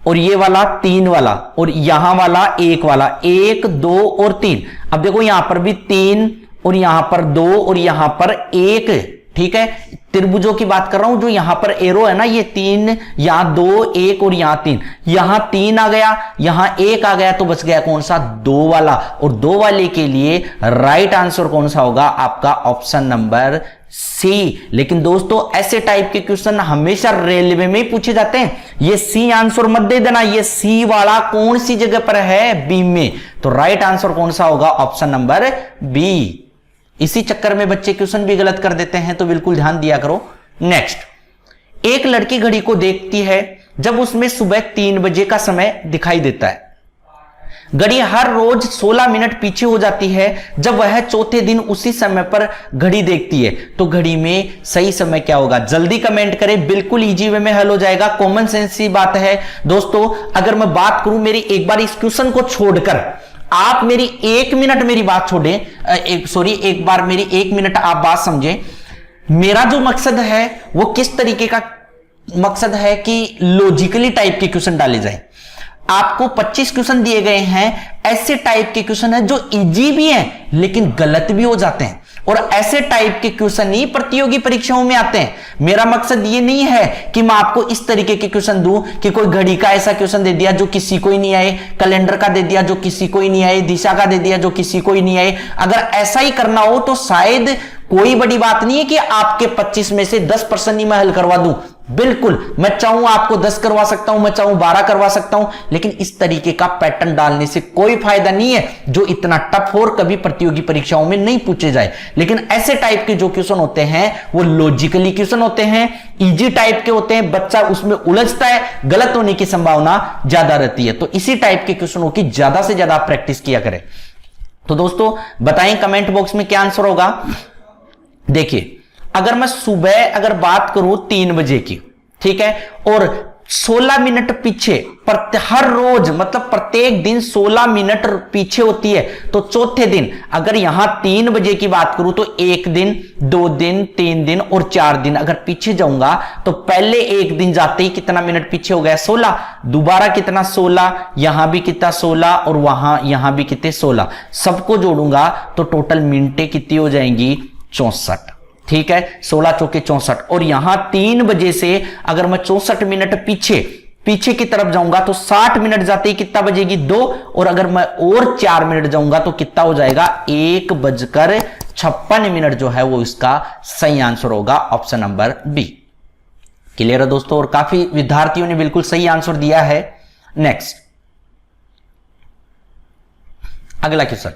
और ये वाला 3 वाला और यहां वाला 1 वाला, 1 2 और 3। अब देखो यहां पर भी 3 और यहां पर 2 और यहां पर 1। ठीक है, त्रिभुजों की बात कर रहा हूं। जो यहां पर एरो है ना, ये 3, यहां 2, 1 और यहां 3। यहां 3 आ गया, यहां 1 आ गया, तो बच गया कौन सा? 2 वाला। और 2 वाले के लिए राइट आंसर कौन सा होगा? आपका ऑप्शन नंबर सी। लेकिन दोस्तों ऐसे टाइप के क्वेश्चन हमेशा रेलवे में ही पूछे जाते हैं। ये सी आंसर मत दे देना। ये सी वाला कौन सी जगह पर है? बी में। तो राइट आंसर कौन सा होगा? Option number B. इसी चक्कर में बच्चे क्वेश्चन भी गलत कर देते हैं, तो बिल्कुल ध्यान दिया करो। नेक्स्ट, एक लड़की घड़ी को देखती है जब उसमें सुबह 3 बजे का समय दिखाई देता है। घड़ी हर रोज 16 मिनट पीछे हो जाती है जब वह चौथे दिन उसी समय पर घड़ी देखती है। तो घड़ी में सही समय क्या होगा? जल्दी कमेंट करें, बिल्कुल इजी वे में हल हो जाएगा। कॉमन सेंस की बात है दोस्तों। अगर मैं बात करूं, मेरी एक बार इस क्वेश्चन को छोड़कर आप मेरी 1 मिनट मेरी बात छोड़ें, एक बार मेरी 1 मिनट आप बात समझें। मेरा जो मकसद है वो किस तरीके का मकसद है कि लॉजिकली टाइप के क्वेश्चन डाले जाए। आपको 25 क्वेश्चन दिए गए हैं, ऐसे टाइप के क्वेश्चन है जो इजी भी हैं लेकिन गलत भी हो जाते हैं, और ऐसे टाइप के क्वेश्चन ही प्रतियोगी परीक्षाओं में आते हैं। मेरा मकसद ये नहीं है कि मैं आपको इस तरीके के क्वेश्चन दूं कि कोई घड़ी का ऐसा क्वेश्चन दे दिया जो किसी को ही नहीं आए, कैलेंडर का दे दिया जो किसी को ही नहीं आए, दिशा का दे दिया जो किसी को ही नहीं आए। अगर ऐसा ही करना हो तो शायद कोई बड़ी बात नहीं है कि आपके 25 में से 10% ही मैं हल करवा दूं। बिल्कुल, मैं चाहूं आपको 10 करवा सकता हूं, मैं चाहूं 12 करवा सकता हूं, लेकिन इस तरीके का पैटर्न डालने से कोई फायदा नहीं है जो इतना टफ और कभी प्रतियोगी परीक्षाओं में नहीं पूछे जाए। लेकिन ऐसे टाइप के जो क्वेश्चन होते हैं वो लॉजिकली क्वेश्चन होते हैं, इजी टाइप के होते हैं, बच्चा उसमें उलझता है, गलत होने की संभावना ज्यादा रहती है। तो इसी टाइप के क्वेश्चनों की ज्यादा से ज्यादा प्रैक्टिस किया करें। तो दोस्तों बताएं कमेंट बॉक्स में क्या आंसर होगा। देखिए, अगर मैं सुबह बात करूं 3 बजे की, ठीक है, और 16 मिनट पीछे हर रोज, मतलब प्रत्येक दिन 16 मिनट पीछे होती है, तो चौथे दिन अगर यहां 3 बजे की बात करूं तो 1 दिन, 2 दिन, 3 दिन और 4 दिन अगर पीछे जाऊंगा तो पहले एक दिन जाते ही कितना मिनट पीछे हो गया 16, दोबारा कितना 16, यहां भी कितना 16 और यहां भी कितने 16, सबको जोड़ूंगा तो टोटल मिनटें कितनी हो जाएंगी 64। ठीक है, 16 चौके 64। और यहां 3 बजे से अगर मैं 64 मिनट पीछे की तरफ जाऊंगा तो 60 मिनट जाते ही कितना बजेगी 2, और अगर मैं और 4 मिनट जाऊंगा तो कितना हो जाएगा 1:56 जो है वो इसका सही आंसर होगा, ऑप्शन नंबर बी। क्लियर है दोस्तों, और काफी विद्यार्थियों ने बिल्कुल सही आंसर दिया है। नेक्स्ट, अगला क्वेश्चन,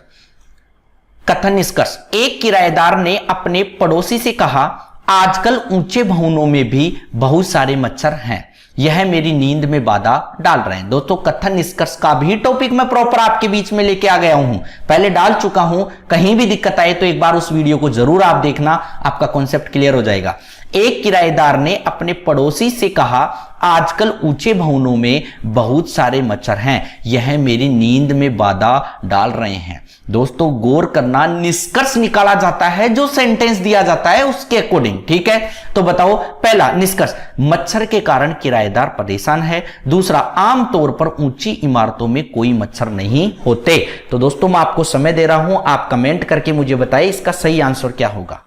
कथन निष्कर्ष। एक किराएदार ने अपने पड़ोसी से कहा, आजकल ऊंचे भवनों में भी बहुत सारे मच्छर हैं, यह मेरी नींद में बाधा डाल रहे हैं। दोस्तों, कथन निष्कर्ष का भी टॉपिक मैं प्रॉपर आपके बीच में लेके आ गया हूं, पहले डाल चुका हूं। कहीं भी दिक्कत आए तो एक बार उस वीडियो को जरूर आप देखना, आपका कॉन्सेप्ट क्लियर हो जाएगा। एक किराएदार ने अपने पड़ोसी से कहा, आजकल ऊंचे भवनों में बहुत सारे मच्छर हैं, यह मेरी नींद में बाधा डाल रहे हैं। दोस्तों, गौर करना, निष्कर्ष निकाला जाता है जो सेंटेंस दिया जाता है उसके अकॉर्डिंग। ठीक है, तो बताओ, पहला निष्कर्ष, मच्छर के कारण किराएदार परेशान है। दूसरा, आमतौर पर ऊंची इमारतों में कोई मच्छर नहीं होते। तो दोस्तों, मैं आपको समय दे रहा हूं, आप कमेंट करके मुझे बताइए इसका सही आंसर क्या होगा।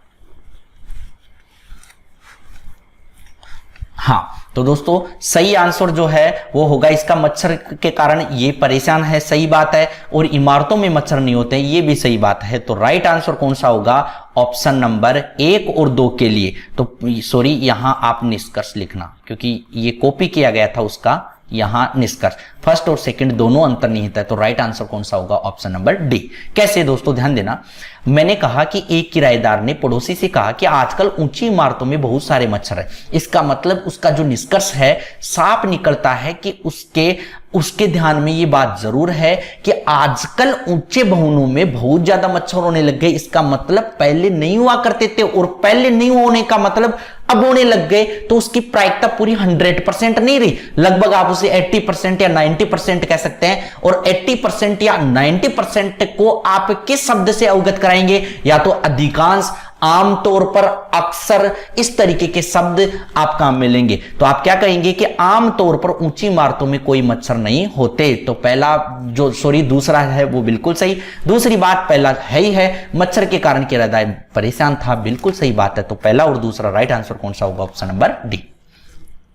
हाँ, तो दोस्तों सही आंसर जो है वो होगा इसका, मच्छर के कारण ये परेशान है, सही बात है, और इमारतों में मच्छर नहीं होते ये भी सही बात है। तो राइट आंसर कौन सा होगा, ऑप्शन नंबर 1 और 2 के लिए। तो सॉरी, यहां आप निष्कर्ष लिखना क्योंकि ये कॉपी किया गया था उसका, यहां निष्कर्ष, फर्स्ट और सेकंड दोनों अंतर्निहित है। तो राइट आंसर कौन सा होगा, ऑप्शन नंबर डी। कैसे दोस्तों, ध्यान देना, मैंने कहा कि एक किराएदार ने पड़ोसी से कहा कि आजकल ऊंची इमारतों में बहुत सारे मच्छर हैं। इसका मतलब उसका जो निष्कर्ष है साफ निकलता है कि उसके ध्यान में ये बात जरूर है कि आजकल ऊंचे भवनों में बहुत ज्यादा मच्छर होने लग गए। इसका मतलब पहले नहीं हुआ करते थे, और पहले नहीं होने का मतलब अब होने लग गए। तो उसकी प्रायिकता पूरी 100% नहीं रही, लगभग आप उसे 80% या 90% कह सकते हैं। और 80% या 90% को आप किस शब्द से अवगत कराएंगे, या तो अधिकांश, आमतौर पर, अक्सर, इस तरीके के शब्द आपका मिलेंगे। तो आप क्या कहेंगे कि आमतौर पर ऊंची इमारतों में कोई मच्छर नहीं होते। तो पहला जो दूसरा है वो बिल्कुल सही। दूसरी बात, पहला है ही है, मच्छर के कारण किराएदार परेशान था, बिल्कुल सही बात है। तो पहला और दूसरा राइट आंसर कौन सा होगा, ऑप्शन नंबर डी।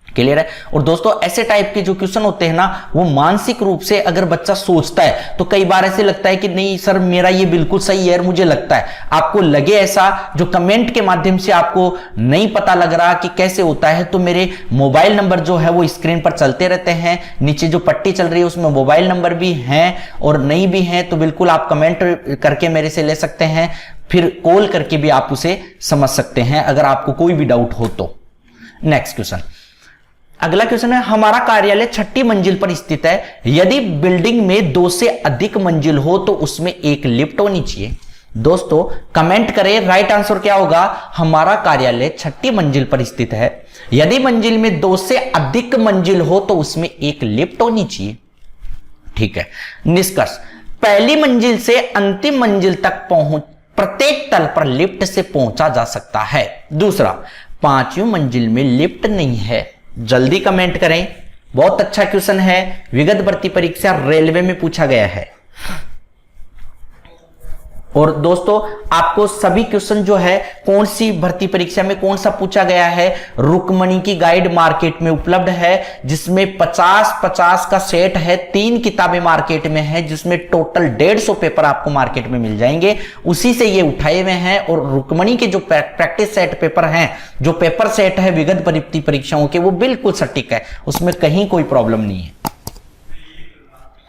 क्लियर है। और दोस्तों, ऐसे टाइप के जो क्वेश्चन होते हैं ना, वो मानसिक रूप से अगर बच्चा सोचता है तो कई बार ऐसे लगता है कि नहीं सर मेरा ये बिल्कुल सही है, मुझे लगता है। आपको लगे ऐसा, जो कमेंट के माध्यम से आपको नहीं पता लग रहा कि कैसे होता है, तो मेरे मोबाइल नंबर जो है वो स्क्रीन पर चलते रहते हैं, नीचे जो पट्टी चल रही है उसमें मोबाइल नंबर भी हैं और नहीं भी हैं, तो बिल्कुल आप कमेंट करके मेरे से ले सकते हैं, फिर कॉल करके भी आप उसे समझ सकते हैं अगर आपको कोई भी डाउट हो तो। नेक्स्ट क्वेश्चन, अगला क्वेश्चन है, हमारा कार्यालय 6ठी मंजिल पर स्थित है, यदि बिल्डिंग में 2 से अधिक मंजिल हो तो उसमें एक लिफ्ट होनी चाहिए। दोस्तों कमेंट करें, राइट आंसर क्या होगा, हमारा कार्यालय 6ठी मंजिल पर स्थित है, यदि मंजिल में 2 से अधिक मंजिल हो तो उसमें एक लिफ्ट होनी चाहिए। ठीक है। निष्कर्ष, पहली मंजिल से अंतिम मंजिल तक प्रत्येक तल पर लिफ्ट से पहुंचा जा सकता है। दूसरा, 5वीं मंजिल में लिफ्ट नहीं है। जल्दी कमेंट करें, बहुत अच्छा क्वेश्चन है, विगत भर्ती परीक्षा रेलवे में पूछा गया है। और दोस्तों आपको सभी क्वेश्चन जो है कौन सी भर्ती परीक्षा में कौन सा पूछा गया है, रुक्मणी की गाइड मार्केट में उपलब्ध है, जिसमें 50-50 का सेट है, 3 किताबें मार्केट में है, जिसमें टोटल 150 पेपर आपको मार्केट में मिल जाएंगे, उसी से ये उठाए हुए हैं। और रुक्मणी के जो प्रैक्टिस सेट पेपर हैं, जो पेपर सेट है विगत भर्ती परीक्षाओं के, वो बिल्कुल सटीक है, उसमें कहीं कोई प्रॉब्लम नहीं है।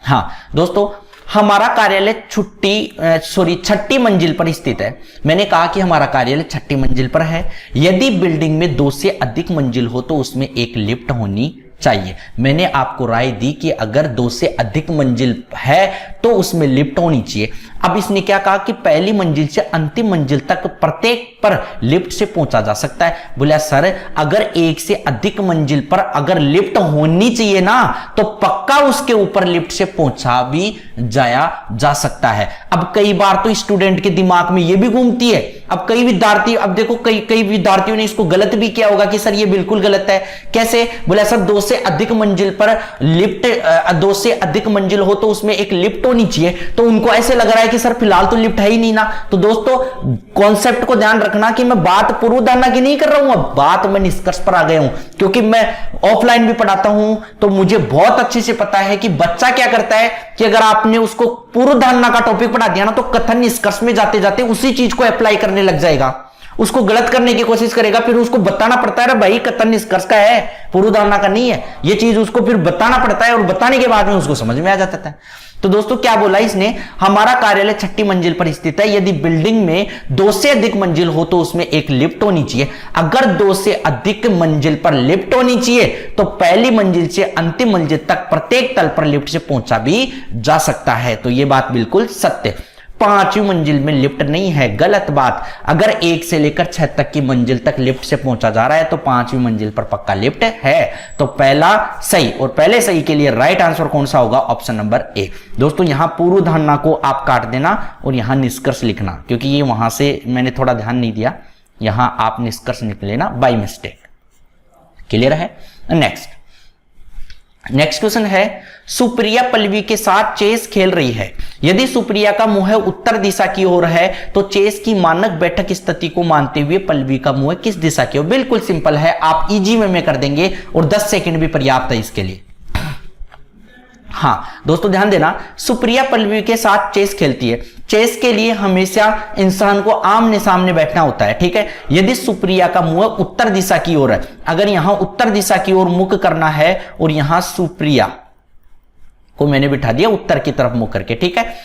हाँ दोस्तों, हमारा कार्यालय 6ठी मंजिल पर स्थित है। मैंने कहा कि हमारा कार्यालय 6ठी मंजिल पर है, यदि बिल्डिंग में 2 से अधिक मंजिल हो तो उसमें एक लिफ्ट होनी चाहिए। मैंने आपको राय दी कि अगर 2 से अधिक मंजिल है तो उसमें लिफ्ट होनी चाहिए। अब इसने क्या कहा कि पहली मंजिल से अंतिम मंजिल तक प्रत्येक पर लिफ्ट से पहुंचा जा सकता है। बोला सर अगर 1 से अधिक मंजिल पर अगर लिफ्ट होनी चाहिए ना तो पक्का उसके ऊपर लिफ्ट से पहुंचा भी जाया जा सकता है। अब कई बार तो स्टूडेंट के दिमाग में यह भी घूमती है, अब कई विद्यार्थी, अब देखो कई विद्यार्थियों ने इसको गलत भी किया होगा कि सर ये बिल्कुल गलत है। कैसे? बोला सर 2 से अधिक मंजिल पर लिफ्ट, 2 से अधिक मंजिल हो तो उसमें एक लिफ्ट होनी चाहिए। तो उनको ऐसे लग रहा है कि सर फिलहाल तो लिफ्ट है ही नहीं ना। तो दोस्तों कॉन्सेप्ट को ध्यान रखना कि मैं बात पूर्व धारणा की नहीं कर रहा हूं, अब बात मैं निष्कर्ष पर आ गया हूं, क्योंकि मैं ऑफलाइन भी पढ़ाता हूं तो मुझे बहुत अच्छे से पता है कि बच्चा क्या करता है कि अगर आपने उसको पूर्व धारणा का टॉपिक पढ़ा दिया ना तो कथन निष्कर्ष में जाते जाते उसी चीज को अप्लाई करने लग जाएगा, उसको गलत करने की कोशिश करेगा। फिर उसको बताना पड़ता है भाई कथन निष्कर्ष का है, पूर्व धारणा का नहीं है। ये चीज उसको फिर बताना पड़ता है और बताने के बाद में उसको समझ में आ जाता है। तो दोस्तों क्या बोला इसने, हमारा कार्यालय 6ठी मंजिल पर स्थित है, यदि बिल्डिंग में 2 से अधिक मंजिल हो तो उसमें एक लिफ्ट होनी चाहिए। अगर 2 से अधिक मंजिल पर लिफ्ट होनी चाहिए तो पहली मंजिल से अंतिम मंजिल तक प्रत्येक तल पर लिफ्ट से पहुंचा भी जा सकता है। तो यह बात बिल्कुल सत्य। 5वीं मंजिल में लिफ्ट नहीं है, गलत बात। अगर 1 से लेकर 6 तक की मंजिल तक लिफ्ट से पहुंचा जा रहा है तो 5वीं मंजिल पर पक्का लिफ्ट है। तो पहला सही, और पहले सही के लिए राइट आंसर कौन सा होगा? Option number A. दोस्तों यहां पूर्व धारणा को आप काट देना और यहां निष्कर्ष लिखना, क्योंकि ये वहां से मैंने थोड़ा ध्यान नहीं दिया, यहां आप निष्कर्ष लिख लेना बाय मिस्टेक। क्लियर है? नेक्स्ट क्वेश्चन है, सुप्रिया पल्लवी के साथ चेस खेल रही है। यदि सुप्रिया का मुंह उत्तर दिशा की ओर है तो चेस की मानक बैठक स्थिति को मानते हुए पल्लवी का मुंह किस दिशा की ओर? बिल्कुल सिंपल है, आप इजी में कर देंगे और 10 सेकंड भी पर्याप्त है इसके लिए। हाँ दोस्तों ध्यान देना, सुप्रिया पल्लवी के साथ चेस खेलती है। चेस के लिए हमेशा इंसान को आमने सामने बैठना होता है, ठीक है। यदि सुप्रिया का मुंह उत्तर दिशा की ओर है, अगर यहां उत्तर दिशा की ओर मुख करना है और यहां सुप्रिया को मैंने बिठा दिया उत्तर की तरफ मुख करके, ठीक है।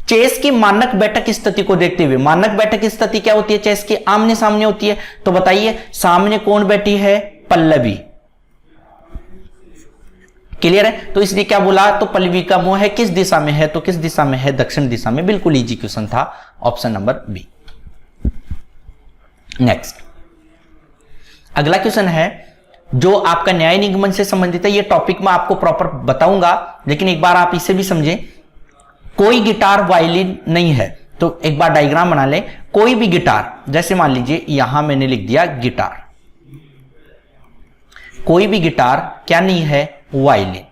चेस की मानक बैठक स्थिति को देखते हुए, मानक बैठक स्थिति क्या होती है? चेस की आमने सामने होती है। तो बताइए सामने कौन बैठी है? पल्लवी। क्लियर है? तो इसलिए क्या बोला, तो पल्लवी का मुंह है किस दिशा में है? तो किस दिशा में है? दक्षिण दिशा में। बिल्कुल इजी क्वेश्चन था, ऑप्शन नंबर बी। नेक्स्ट अगला क्वेश्चन है जो आपका न्याय निगमन से संबंधित है। ये टॉपिक मैं आपको प्रॉपर बताऊंगा, लेकिन एक बार आप इसे भी समझें। कोई गिटार वायलिन नहीं है, तो एक बार डायग्राम बना लें। कोई भी गिटार, जैसे मान लीजिए यहां मैंने लिख दिया गिटार, कोई भी गिटार क्या नहीं है? वायलिन,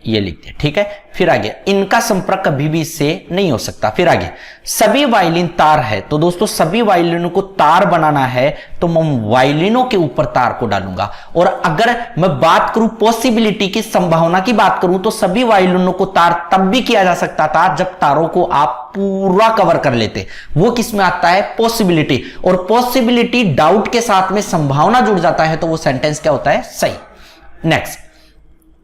ये लिख दिया, ठीक है। फिर आगे इनका संपर्क कभी भी इससे नहीं हो सकता। फिर आगे सभी वायलिन तार है, तो दोस्तों सभी वायलिनों को तार बनाना है तो मैं वायलिनों के ऊपर तार को डालूंगा। और अगर मैं बात करूं पॉसिबिलिटी की, संभावना की बात करूं, तो सभी वायलिनों को तार तब भी किया जा सकता था जब तारों को आप पूरा कवर कर लेते। वो किस में आता है? पॉसिबिलिटी। और पॉसिबिलिटी डाउट के साथ में संभावना जुड़ जाता है तो वो सेंटेंस क्या होता है? सही। नेक्स्ट,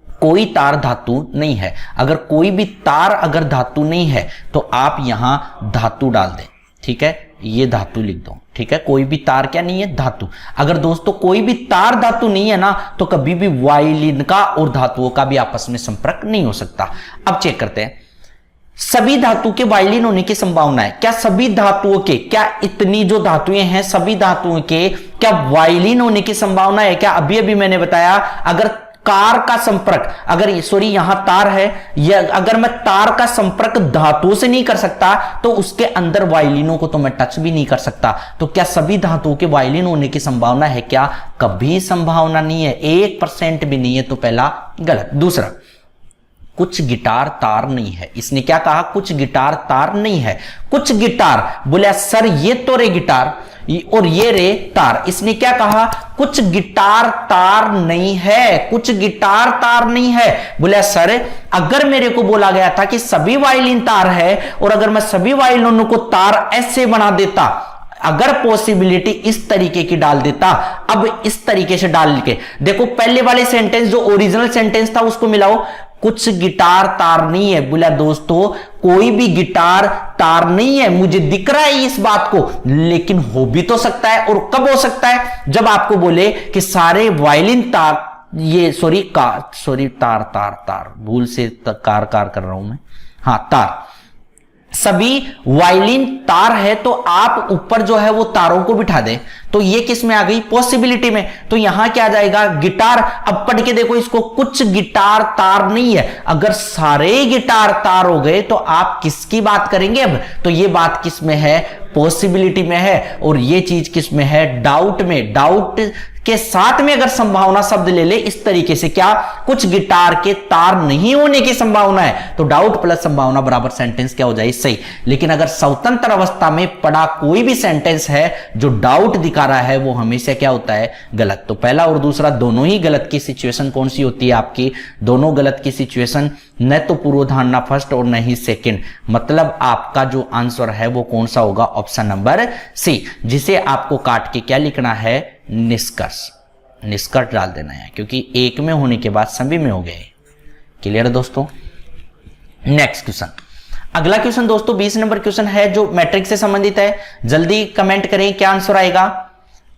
कोई तार धातु नहीं है। अगर कोई भी तार अगर धातु नहीं है तो आप यहां धातु डाल दें, ठीक है। ये धातु लिख दो, ठीक है। कोई भी तार क्या नहीं है? धातु। अगर दोस्तों कोई भी तार धातु नहीं है ना तो कभी भी वायलिन का और धातुओं का भी आपस में संपर्क नहीं हो सकता। अब चेक करते हैं, सभी धातु के वायलिन होने की संभावना है। क्या सभी धातुओं के, क्या इतनी जो धातुएं हैं सभी धातुओं के क्या वायलिन होने की संभावना है? क्या अभी अभी मैंने बताया अगर कार का संपर्क, अगर सॉरी यहां तार है, या अगर मैं तार का संपर्क धातु से नहीं कर सकता तो उसके अंदर वायलिनों को तो मैं टच भी नहीं कर सकता। तो क्या सभी धातुओं के वायलिन होने की संभावना है? क्या कभी संभावना नहीं है, 1% भी नहीं है। तो पहला गलत। दूसरा, कुछ गिटार तार नहीं है। इसने क्या कहा? कुछ गिटार तार नहीं है। कुछ गिटार, बोले सर ये तो रे गिटार और ये रे तार। इसने क्या कहा? कुछ गिटार तार नहीं है। कुछ गिटार तार नहीं है। बोले सर अगर मेरे को बोला गया था कि सभी वायलिन तार है और अगर मैं सभी वायलिनों को तार ऐसे बना देता, अगर पॉसिबिलिटी इस तरीके की डाल देता, अब इस तरीके से डाल के देखो, पहले वाले सेंटेंस जो ओरिजिनल सेंटेंस था उसको मिलाओ। कुछ गिटार तार नहीं है। बोला दोस्तों कोई भी गिटार तार नहीं है, मुझे दिख रहा है इस बात को, लेकिन हो भी तो सकता है। और कब हो सकता है? जब आपको बोले कि सारे वायलिन तार, ये तार भूल से कार कर रहा हूं मैं, हाँ तार, सभी वायलिन तार है तो आप ऊपर जो है वो तारों को बिठा दें। तो ये किस में आ गई? पॉसिबिलिटी में। तो यहां क्या आ जाएगा? गिटार। अब पढ़ के देखो इसको, कुछ गिटार तार नहीं है। अगर सारे गिटार तार हो गए तो आप किसकी बात करेंगे अब? तो ये बात किस में है? पॉसिबिलिटी में है। और ये चीज किस में है? डाउट में। डाउट के साथ में अगर संभावना शब्द ले ले इस तरीके से, क्या कुछ गिटार के तार नहीं होने की संभावना है, तो डाउट प्लस संभावना बराबर सेंटेंस क्या हो जाए? सही। लेकिन अगर स्वतंत्र अवस्था में पड़ा कोई भी सेंटेंस है जो डाउट दिखा रहा है, वो हमेशा क्या होता है? गलत। तो पहला और दूसरा दोनों ही गलत की सिचुएशन कौन सी होती है आपकी? दोनों गलत की सिचुएशन, न तो पूर्व धारणा फर्स्ट और न ही सेकंड। मतलब आपका जो आंसर है वो कौन सा होगा? ऑप्शन नंबर सी, जिसे आपको काट के क्या लिखना है? निष्कर्ष। निष्कर्ष डाल देना है, क्योंकि एक में होने के बाद सभी में हो गए। क्लियर दोस्तों? नेक्स्ट क्वेश्चन, अगला क्वेश्चन दोस्तों 20 नंबर क्वेश्चन है जो मैट्रिक्स से संबंधित है। जल्दी कमेंट करें क्या आंसर आएगा।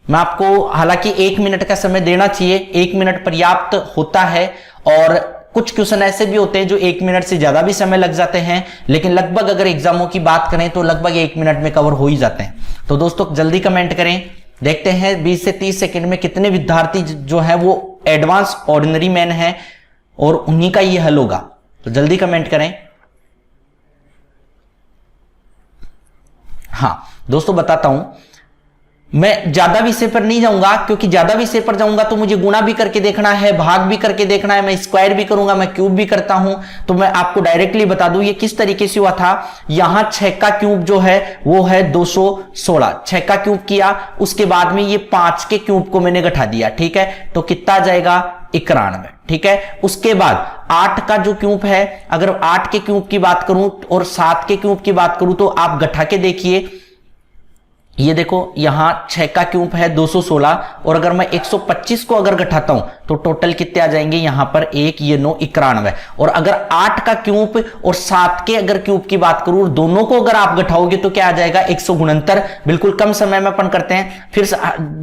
मैं आपको हालांकि 1 मिनट का समय देना चाहिए, 1 मिनट पर्याप्त होता है। और कुछ क्वेश्चन ऐसे भी होते हैं जो 1 मिनट से ज्यादा भी समय लग जाते हैं, लेकिन लगभग अगर एग्जामों की बात करें तो लगभग 1 मिनट में कवर हो ही जाते हैं। तो दोस्तों जल्दी कमेंट करें, देखते हैं 20 से 30 सेकंड में कितने विद्यार्थी जो है वो एडवांस ऑर्डिनरी मैन है और उन्हीं का ये हल होगा। तो जल्दी कमेंट करें। हाँ दोस्तों बताता हूं, मैं ज्यादा विषय पर नहीं जाऊंगा, क्योंकि ज्यादा विषय पर जाऊंगा तो मुझे गुणा भी करके देखना है, भाग भी करके देखना है, मैं स्क्वायर भी करूंगा, मैं क्यूब भी करता हूं। तो मैं आपको डायरेक्टली बता दूं ये किस तरीके से हुआ था। यहां 6 का क्यूब जो है वो है 216, 6 का क्यूब किया, उसके बाद में ये 5 के क्यूब को मैंने घटा दिया, ठीक है। तो कितना आ जाएगा? 91, ठीक है। उसके बाद 8 का जो क्यूब है, अगर 8 के क्यूब की बात करूं और 7 के क्यूब की बात करूं तो आप घटा के देखिए, ये देखो यहां 6 का क्यूब है 216, और अगर मैं 125 को अगर घटाता हूं तो टोटल कितने आ जाएंगे? यहां पर 1 ये 9 91। और अगर 8 का क्यूब और 7 के अगर क्यूब की बात करूं, दोनों को अगर आप घटाओगे तो क्या आ जाएगा? 169। बिल्कुल कम समय में अपन करते हैं। फिर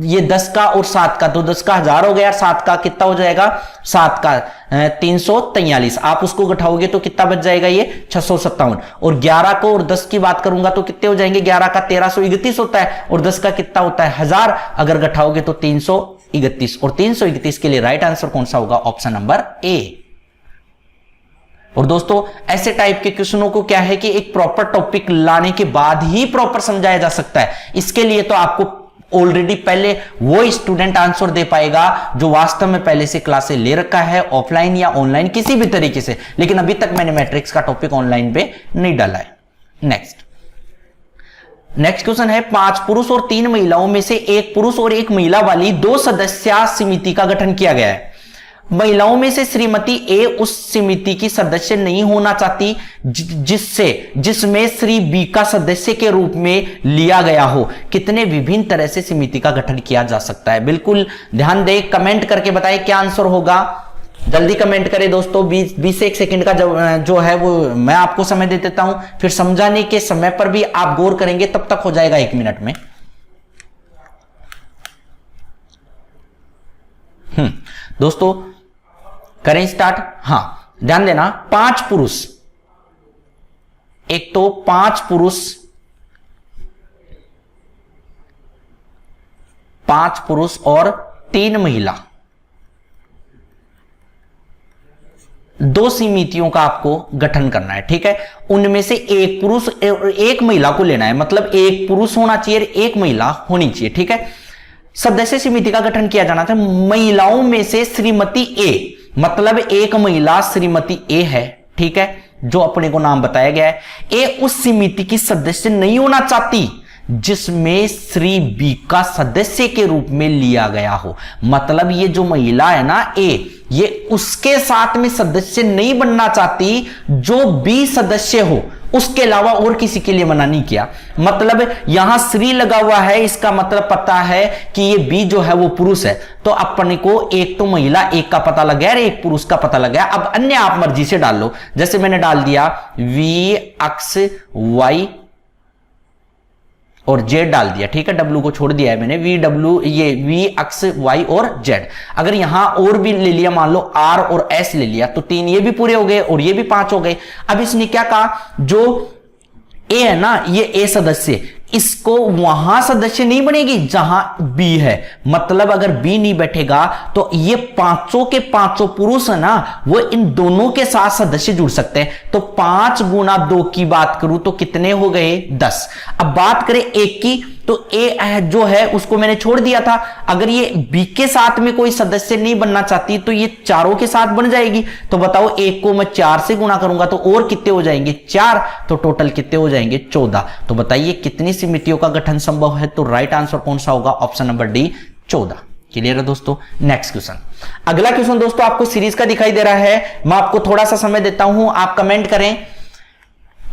ये 10 का और 7 का, तो 10 का 1000 हो गया, 7 का कितना हो जाएगा? 7 का 343। आप उसको घटाओगे तो कितना बच जाएगा? ये 657। और 11 को और 10 की बात करूंगा तो कितने हो जाएंगे? 11 का 1331 होता है और 10 का कितना होता है? 1000। अगर घटाओगे तो 331। और 331 के लिए राइट आंसर कौन सा होगा? Option number A. और दोस्तों ऐसे टाइप के क्वेश्चनों को क्या है कि एक प्रॉपर टॉपिक लाने के बाद ही प्रॉपर समझाया जा सकता है। इसके लिए तो आपको ऑलरेडी पहले वो स्टूडेंट आंसर दे पाएगा जो वास्तव में पहले से क्लासेस ले रखा है, ऑफलाइन या ऑनलाइन किसी भी तरीके से। लेकिन अभी तक मैंने मैट्रिक्स का टॉपिक ऑनलाइन पे नहीं डाला है। नेक्स्ट क्वेश्चन है, 5 पुरुष और 3 महिलाओं में से 1 पुरुष और 1 महिला वाली 2 सदस्या समिति का गठन किया गया है। महिलाओं में से श्रीमती ए उस समिति की सदस्य नहीं होना चाहती जिसमें श्री बी का सदस्य के रूप में लिया गया हो। कितने विभिन्न तरह से समिति का गठन किया जा सकता है? बिल्कुल ध्यान दें, कमेंट करके बताएं क्या आंसर होगा। जल्दी कमेंट करें दोस्तों। 20 से 1 सेकंड का जो है वो मैं आपको समय दे देता हूं, फिर समझाने के समय पर भी आप गौर करेंगे, तब तक हो जाएगा 1 मिनट में। दोस्तों करें स्टार्ट। हाँ ध्यान देना, 5 पुरुष, एक तो 5 पुरुष, 5 पुरुष और 3 महिला, 2 समितियों का आपको गठन करना है, ठीक है। उनमें से 1 पुरुष और 1 महिला को लेना है, मतलब 1 पुरुष होना चाहिए, 1 महिला होनी चाहिए, ठीक है। सदस्य समिति का गठन किया जाना था। महिलाओं में से श्रीमती ए, मतलब 1 महिला श्रीमती ए है, ठीक है, जो अपने को नाम बताया गया है। ए उस समिति की सदस्य नहीं होना चाहती जिसमें श्री बी का सदस्य के रूप में लिया गया हो। मतलब ये जो महिला है ना ए, ये उसके साथ में सदस्य नहीं बनना चाहती जो बी सदस्य हो, उसके अलावा और किसी के लिए मना नहीं किया। मतलब यहां श्री लगा हुआ है, इसका मतलब पता है कि ये बी जो है वो पुरुष है, तो अपने को एक तो महिला एक का पता लग गया और एक पुरुष का पता लग गया। अब अन्य आप मर्जी से डाल लो, जैसे मैंने डाल दिया वी अक्ष वाई और जेड डाल दिया, ठीक है, डब्ल्यू को छोड़ दिया है मैंने, वी डब्ल्यू, ये वी अक्ष वाई और जेड। अगर यहां और भी ले लिया, मान लो आर और एस ले लिया, तो 3 ये भी पूरे हो गए और ये भी 5 हो गए। अब इसने क्या कहा, जो ए है ना, ये ए सदस्य, इसको वहां सदस्य नहीं बनेगी जहां बी है। मतलब अगर बी नहीं बैठेगा तो ये पांचों के पांचों पुरुष है ना, वो इन दोनों के साथ सदस्य जुड़ सकते हैं। तो 5 गुना 2 की बात करूं तो कितने हो गए, 10। अब बात करें एक की, तो ए जो है उसको मैंने छोड़ दिया था। अगर ये बी के साथ में कोई सदस्य नहीं बनना चाहती तो ये चारों के साथ बन जाएगी। तो बताओ, एक को मैं 4 से गुणा करूंगा तो और कितने हो जाएंगे, 4, तो टोटल कितने हो जाएंगे, 14। तो बताइए कितनी समितियों का गठन संभव है, तो राइट आंसर कौन सा होगा, ऑप्शन नंबर डी, 14। क्लियर है दोस्तों। नेक्स्ट क्वेश्चन, अगला क्वेश्चन दोस्तों आपको सीरीज का दिखाई दे रहा है। मैं आपको थोड़ा सा समय देता हूं, आप कमेंट करें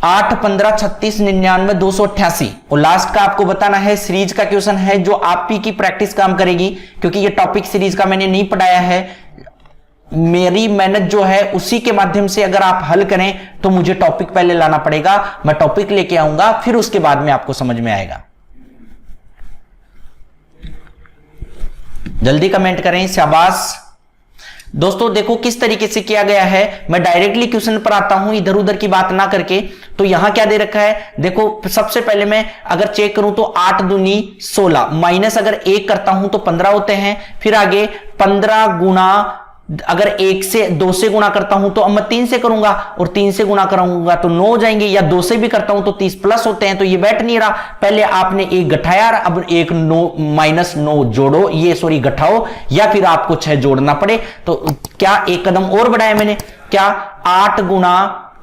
8, 15, 36, 99, 288 और लास्ट का आपको बताना है। सीरीज का क्वेश्चन है जो आप ही की प्रैक्टिस काम करेगी, क्योंकि ये टॉपिक सीरीज का मैंने नहीं पढ़ाया है। मेरी मेहनत जो है उसी के माध्यम से अगर आप हल करें तो मुझे टॉपिक पहले लाना पड़ेगा, मैं टॉपिक लेके आऊंगा, फिर उसके बाद में आपको समझ में आएगा। जल्दी कमेंट करें, शाबाश। दोस्तों देखो किस तरीके से किया गया है, मैं डायरेक्टली क्वेश्चन पर आता हूं, इधर उधर की बात ना करके। तो यहां क्या दे रखा है, देखो सबसे पहले मैं अगर चेक करूं तो 8 दूनी 16, माइनस अगर 1 करता हूं तो 15 होते हैं। फिर आगे 15 गुना, अगर 1 से 2 से गुणा करता हूं तो अब मैं 3 से करूंगा और 3 से गुणा करूंगा तो 9 हो जाएंगे, या 2 से भी करता हूं तो 30 प्लस होते हैं। तो ये बैठ नहीं रहा, पहले आपने 1 घटाया, अब एक 9 माइनस 9 जोड़ो, ये सॉरी घटाओ, या फिर आपको 6 जोड़ना पड़े। तो क्या एक कदम और बढ़ाया मैंने, क्या 8 गुना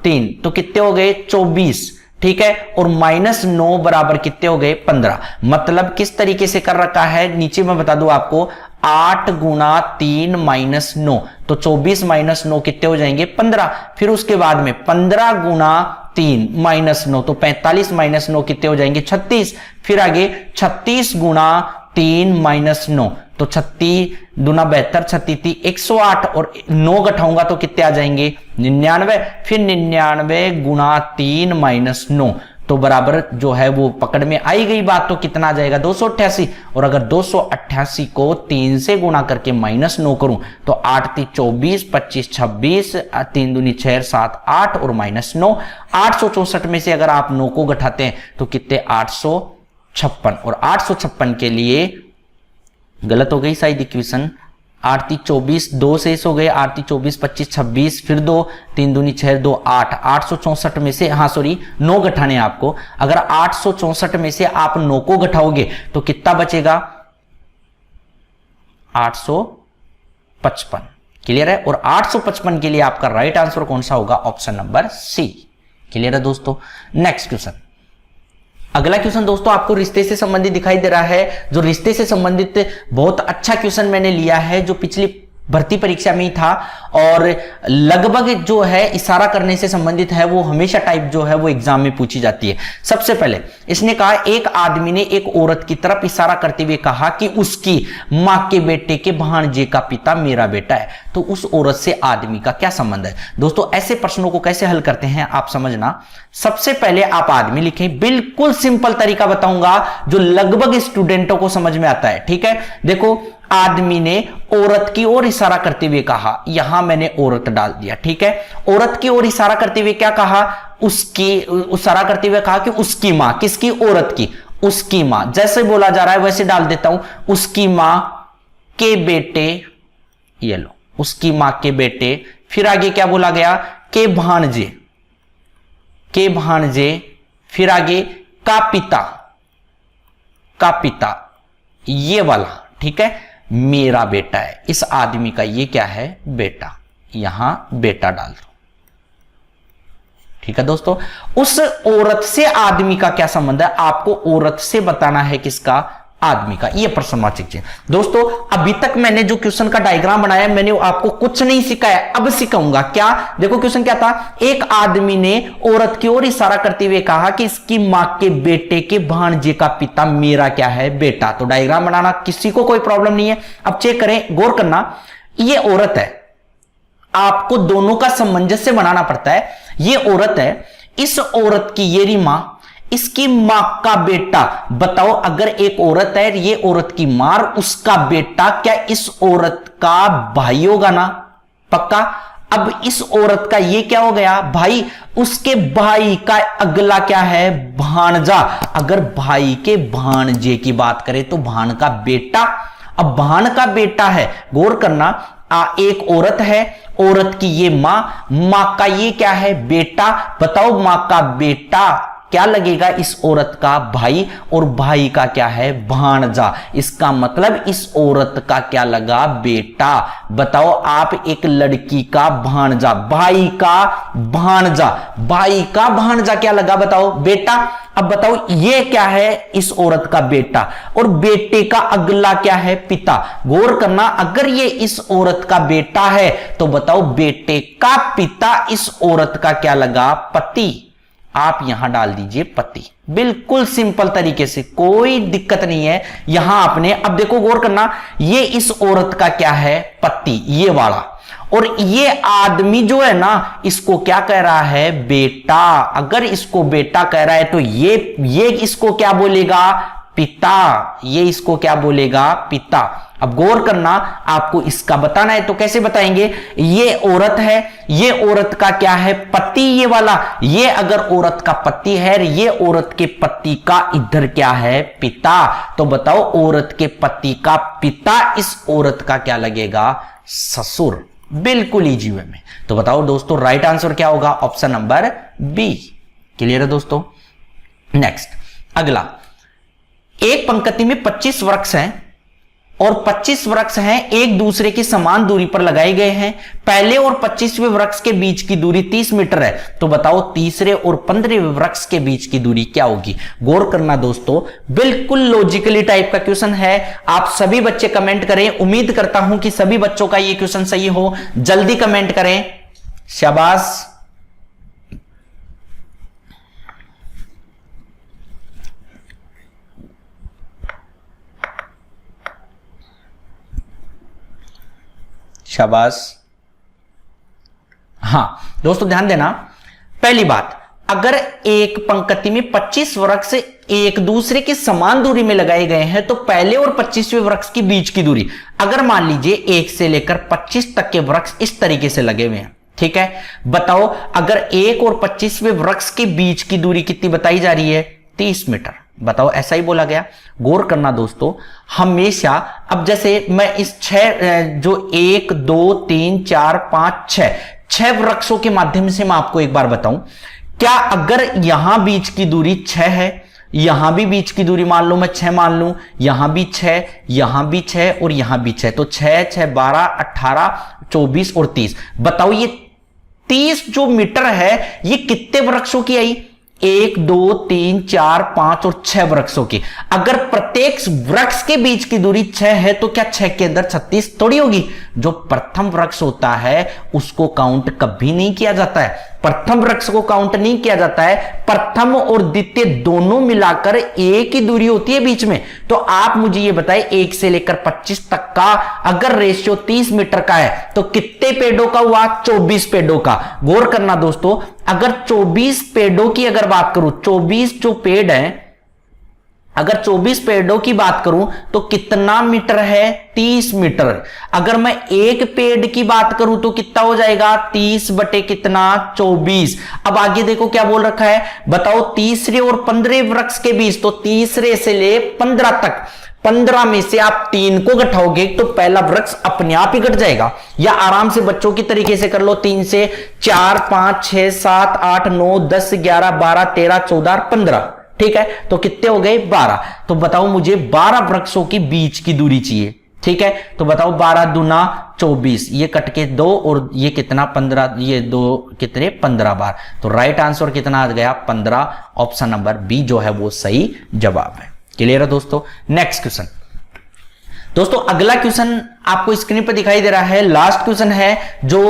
3 तो कितने हो गए, 24, ठीक है, और माइनस 9 बराबर कितने हो गए, 15। मतलब किस तरीके से कर रखा है, नीचे मैं बता दूं आपको, 8 गुना 3 माइनस 9 तो 24 माइनस 9 कितने हो जाएंगे, 15। फिर उसके बाद में 15 गुना 3 माइनस 9 तो 45 माइनस 9 कितने हो जाएंगे, 36। फिर आगे 36 गुना 3 माइनस 9 तो 36 दूना 72, 36 108 और 9 घटाऊंगा तो कितने आ जाएंगे, 99। फिर 99 गुना 3 माइनस 9 तो बराबर जो है वो पकड़ में आई गई बात, तो कितना आ जाएगा, 288। और अगर 288 को 3 से गुणा करके माइनस 9 करूं तो 8 3 24, 25 26, 3 दूनी 6 7 8 और माइनस 9। 864 में से अगर आप 9 को घटाते हैं तो कितने, 856। और 856 के लिए गलत हो गई शायद इक्वेशन, 8 3 24, 2 शेष हो गए, 8 3 24, 25 26, फिर 2, 3 दूनी 6 2 8। 864 में से, हाँ सॉरी 9 घटाने आपको, अगर 864 में से आप 9 को घटाओगे तो कितना बचेगा, 855। क्लियर है। और 855 के लिए आपका राइट आंसर कौन सा होगा, ऑप्शन नंबर सी। क्लियर है दोस्तों। नेक्स्ट क्वेश्चन, अगला क्वेश्चन दोस्तों आपको रिश्ते से संबंधित दिखाई दे रहा है। जो रिश्ते से संबंधित बहुत अच्छा क्वेश्चन मैंने लिया है, जो पिछली भर्ती परीक्षा में ही था, और लगभग जो है इशारा करने से संबंधित है, वो हमेशा टाइप जो है वो एग्जाम में पूछी जाती है। सबसे पहले इसने कहा, एक आदमी ने एक औरत की तरफ इशारा करते हुए कहा कि उसकी मां के बेटे के भांजे का पिता मेरा बेटा है। तो उस औरत से आदमी का क्या संबंध है। दोस्तों ऐसे प्रश्नों को कैसे हल करते हैं आप समझना। सबसे पहले आप आदमी लिखें, बिल्कुल सिंपल तरीका बताऊंगा जो लगभग स्टूडेंटों को समझ में आता है। ठीक है, देखो आदमी ने औरत की ओर इशारा करते हुए कहा, यहां मैंने औरत डाल दिया। ठीक है, औरत की ओर इशारा करते हुए क्या कहा, उसकी इशारा करते हुए कहा कि उसकी मां, किसकी, औरत की, उसकी मां, जैसे बोला जा रहा है वैसे डाल देता हूं, उसकी मां के बेटे, ये लो उसकी मां के बेटे। फिर आगे क्या बोला गया, के भांजे, के भांजे। फिर आगे का पिता, का पिता, ये वाला। ठीक है, मेरा बेटा है, इस आदमी का ये क्या है, बेटा, यहां बेटा डाल दो। ठीक है दोस्तों, उस औरत से आदमी का क्या संबंध है, आपको औरत से बताना है, किसका, आदमी का। ये प्रश्नवाचक चिन्ह। दोस्तों अभी तक मैंने जो क्वेश्चन का डायग्राम बनाया मैंने आपको कुछ नहीं सिखाया, अब सिखाऊंगा। क्या? देखो क्वेश्चन क्या था, एक आदमी ने औरत की ओर इशारा करते हुए कहा कि इसकी मां के बेटे के भांजे का पिता मेरा क्या है? बेटा। तो डायग्राम बनाना किसी को कोई प्रॉब्लम नहीं है। अब चेक करें, गौर करना, ये औरत है, आपको दोनों का सामंजस्य बनाना पड़ता है। ये औरत है, इस औरत की ये मां, इसकी मां का बेटा। बताओ अगर एक औरत है, ये औरत की मां, उसका बेटा, क्या इस औरत का भाई होगा ना? पक्का। अब इस औरत का ये क्या हो गया? भाई। उसके भाई का अगला क्या है? भांजा। अगर भाई के भांजे की बात करें तो भान का बेटा। अब भान का बेटा है, गौर करना, एक औरत है, औरत की ये मां, मां का ये क्या है? बेटा। बताओ मां का बेटा क्या लगेगा? इस औरत का भाई, और भाई का क्या है? भांजा। इसका मतलब इस औरत का क्या लगा? बेटा। बताओ आप, एक लड़की का भांजा, भाई का भांजा, भाई का भांजा क्या लगा? बताओ बेटा। अब बताओ ये क्या है? इस औरत का बेटा, और बेटे का अगला क्या है? पिता। गौर करना, अगर ये इस औरत का बेटा है तो बताओ बेटे का पिता इस औरत का क्या लगा? पति। आप यहां डाल दीजिए पति। बिल्कुल सिंपल तरीके से, कोई दिक्कत नहीं है यहां आपने। अब देखो गौर करना, ये इस औरत का क्या है? पति, ये वाला, और ये आदमी जो है ना, इसको क्या कह रहा है? बेटा। अगर इसको बेटा कह रहा है तो ये इसको क्या बोलेगा? पिता। ये इसको क्या बोलेगा? पिता। अब गौर करना, आपको इसका बताना है तो कैसे बताएंगे? ये औरत है, ये औरत का क्या है? पति, ये वाला। ये अगर औरत का पति है, ये औरत के पति का इधर क्या है? पिता। तो बताओ औरत के पति का पिता इस औरत का क्या लगेगा? ससुर। बिल्कुल इजी वे में। तो बताओ दोस्तों राइट आंसर क्या होगा? Option number B. क्लियर है दोस्तों? नेक्स्ट, अगला, एक पंक्ति में 25 वृक्ष हैं और 25 वृक्ष हैं एक दूसरे की समान दूरी पर लगाए गए हैं। पहले और 25वें वृक्ष के बीच की दूरी 30 मीटर है। तो बताओ तीसरे और 15वें वृक्ष के बीच की दूरी क्या होगी? गौर करना दोस्तों, बिल्कुल लॉजिकली टाइप का क्वेश्चन है। आप सभी बच्चे कमेंट करें, उम्मीद करता हूं कि सभी बच्चों का यह क्वेश्चन सही हो। जल्दी कमेंट करें, शाबाश। शाबाश। हां दोस्तों ध्यान देना, पहली बात, अगर एक पंक्ति में 25 वृक्ष एक दूसरे की समान दूरी में लगाए गए हैं तो पहले और 25वें वृक्ष के बीच की दूरी, अगर मान लीजिए 1 से लेकर 25 तक के वृक्ष इस तरीके से लगे हुए हैं, ठीक है। बताओ अगर 1 और 25वें वृक्ष के बीच की दूरी कितनी बताई जा रही है? 30 मीटर। बताओ ऐसा ही बोला गया। गौर करना दोस्तों, हमेशा, अब जैसे मैं इस 6 जो 1 2 3 4 5 6 वृक्षों के माध्यम से मैं आपको एक बार बताऊं, क्या अगर यहां बीच की दूरी 6 है, यहां भी बीच की दूरी मान लो मैं 6 मान लूं, यहां भी 6, यहां भी 6 और यहां भी 6, तो 6 6 12 18 24 और 30। बताओ ये 30 जो मीटर है ये कितने वृक्षों की आई? 1 2 3 4 5 और 6 वृक्षों की। अगर प्रत्येक वृक्ष के बीच की दूरी 6 है तो क्या 6 के अंदर 36 थोड़ी होगी? जो प्रथम वृक्ष होता है उसको काउंट कभी नहीं किया जाता है, प्रथम वृक्ष को काउंट नहीं किया जाता है। प्रथम और द्वितीय दोनों मिलाकर एक ही दूरी होती है बीच में। तो आप मुझे ये बताएं 1 से लेकर 25 तक का अगर रेशियो 30 मीटर का है तो कितने पेड़ों का हुआ? 24 पेड़ों का। गौर करना दोस्तों, अगर 24 पेड़ों की अगर बात करूं, 24 जो पेड़ हैं, अगर 24 पेड़ों की बात करूं तो कितना मीटर है? 30 मीटर। अगर मैं एक पेड़ की बात करूं तो कितना हो जाएगा? 30 बटे कितना? 24। अब आगे देखो क्या बोल रखा है, बताओ तीसरे और 15वें वृक्ष के बीच, तो तीसरे से ले 15 तक, 15 में से आप 3 को घटाओगे तो पहला वृक्ष अपने आप ही घट जाएगा। या आराम से बच्चों की तरीके से कर लो, 3 से 4 5 6 7 8 9 10 11 12 13 14 और 15, ठीक है। तो कितने हो गए? 12। तो बताओ मुझे 12 वृक्षों की बीच की दूरी चाहिए, ठीक है। तो बताओ 12 दूना 24, ये कट के 2 और ये कितना? 15, ये 2 कितने? 15 बार। तो राइट आंसर कितना आ गया? 15। ऑप्शन नंबर बी जो है वो सही जवाब है। क्लियर है दोस्तों। नेक्स्ट क्वेश्चन दोस्तों, अगला क्वेश्चन आपको स्क्रीन पर दिखाई दे रहा है, लास्ट क्वेश्चन है जो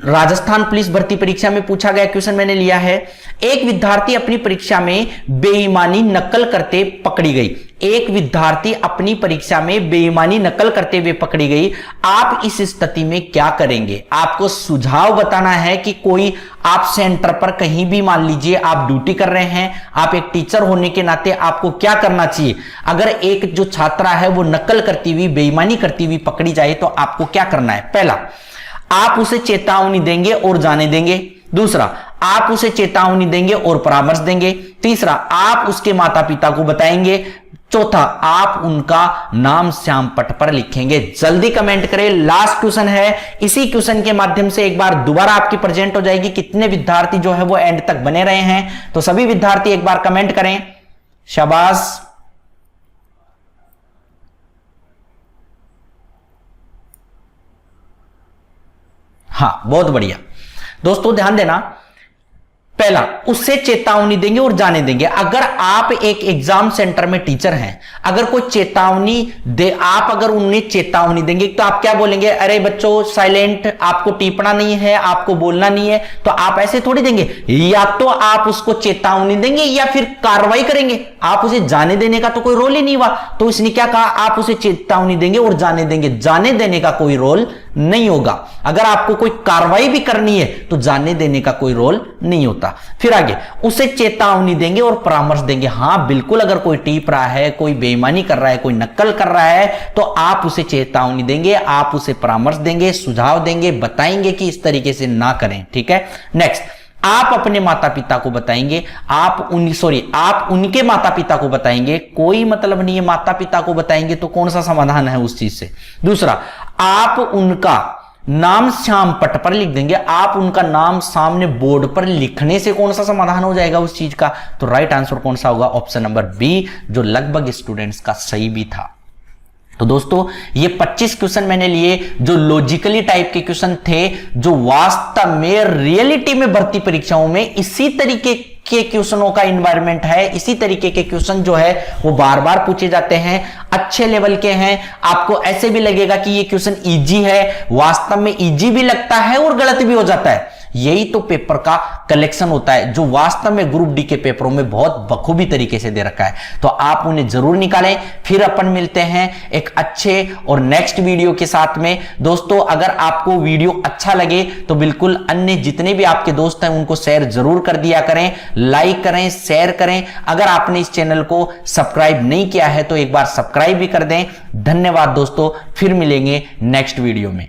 राजस्थान पुलिस भर्ती परीक्षा में पूछा गया क्वेश्चन मैंने लिया है। एक विद्यार्थी अपनी परीक्षा में बेईमानी नकल करते पकड़ी गई। एक विद्यार्थी अपनी परीक्षा में बेईमानी नकल करते हुए पकड़ी गई। आप इस स्थिति में क्या करेंगे? आपको सुझाव बताना है कि कोई आप सेंटर पर कहीं भी मान लीजिए आप ड्यूटी कर रहे हैं, आप एक टीचर होने के नाते आपको क्या करना चाहिए? अगर एक जो छात्रा है वो नकल करती हुई बेईमानी करती हुई पकड़ी जाए तो आपको क्या करना है? पहला, आप उसे चेतावनी देंगे और जाने देंगे। दूसरा, आप उसे चेतावनी देंगे और परामर्श देंगे। तीसरा, आप उसके माता पिता को बताएंगे। चौथा, आप उनका नाम श्याम पट पर लिखेंगे। जल्दी कमेंट करें, लास्ट क्वेश्चन है। इसी क्वेश्चन के माध्यम से एक बार दोबारा आपकी प्रेजेंट हो जाएगी। कितने विद्यार्थी जो है वो एंड तक बने रहे हैं, तो सभी विद्यार्थी एक बार कमेंट करें। शाबाश। हाँ, बहुत बढ़िया दोस्तों, ध्यान देना। पहला, उससे चेतावनी देंगे और जाने देंगे। अगर आप एक एग्जाम सेंटर में टीचर हैं, अगर कोई चेतावनी दे, आप अगर उन्हें चेतावनी देंगे तो आप क्या बोलेंगे? अरे बच्चों साइलेंट, आपको टीपना नहीं है, आपको बोलना नहीं है। तो आप ऐसे थोड़ी देंगे, या तो आप उसको चेतावनी देंगे या फिर कार्रवाई करेंगे। आप उसे जाने देने का तो कोई रोल ही नहीं हुआ। तो इसने क्या कहा? आप उसे चेतावनी देंगे और जाने देंगे। जाने देने का कोई रोल नहीं होगा। अगर आपको कोई कार्रवाई भी करनी है तो जाने देने का कोई रोल नहीं होता। फिर आगे, उसे चेतावनी देंगे और परामर्श देंगे। हां बिल्कुल, अगर कोई टीप रहा है, कोई बेईमानी कर रहा है, कोई नकल कर रहा है, तो आप उसे चेतावनी देंगे, आप उसे परामर्श देंगे, सुझाव देंगे, बताएंगे कि इस तरीके से ना करें। ठीक है। नेक्स्ट, आप अपने माता पिता को बताएंगे। आप उनके माता पिता को बताएंगे। कोई मतलब नहीं है, माता पिता को बताएंगे तो कौन सा समाधान है उस चीज से। दूसरा, आप उनका नाम श्याम पट पर लिख देंगे। आप उनका नाम सामने बोर्ड पर लिखने से कौन सा समाधान हो जाएगा उस चीज का? तो राइट आंसर कौन सा होगा? ऑप्शन नंबर बी, जो लगभग स्टूडेंट्स का सही भी था। तो दोस्तों, ये 25 क्वेश्चन मैंने लिए जो लॉजिकली टाइप के क्वेश्चन थे, जो वास्तव में रियलिटी में भर्ती परीक्षाओं में इसी तरीके के क्वेश्चनों का एनवायरनमेंट है। इसी तरीके के क्वेश्चन जो है वो बार बार पूछे जाते हैं, अच्छे लेवल के हैं। आपको ऐसे भी लगेगा कि ये क्वेश्चन इजी है, वास्तव में इजी भी लगता है और गलत भी हो जाता है। यही तो पेपर का कलेक्शन होता है, जो वास्तव में ग्रुप डी के पेपरों में बहुत बखूबी तरीके से दे रखा है। तो आप उन्हें जरूर निकालें। फिर अपन मिलते हैं एक अच्छे और नेक्स्ट वीडियो के साथ में। दोस्तों, अगर आपको वीडियो अच्छा लगे तो बिल्कुल अन्य जितने भी आपके दोस्त हैं उनको शेयर जरूर कर दिया करें, लाइक करें, शेयर करें। अगर आपने इस चैनल को सब्सक्राइब नहीं किया है तो एक बार सब्सक्राइब भी कर दें। धन्यवाद दोस्तों, फिर मिलेंगे नेक्स्ट वीडियो में।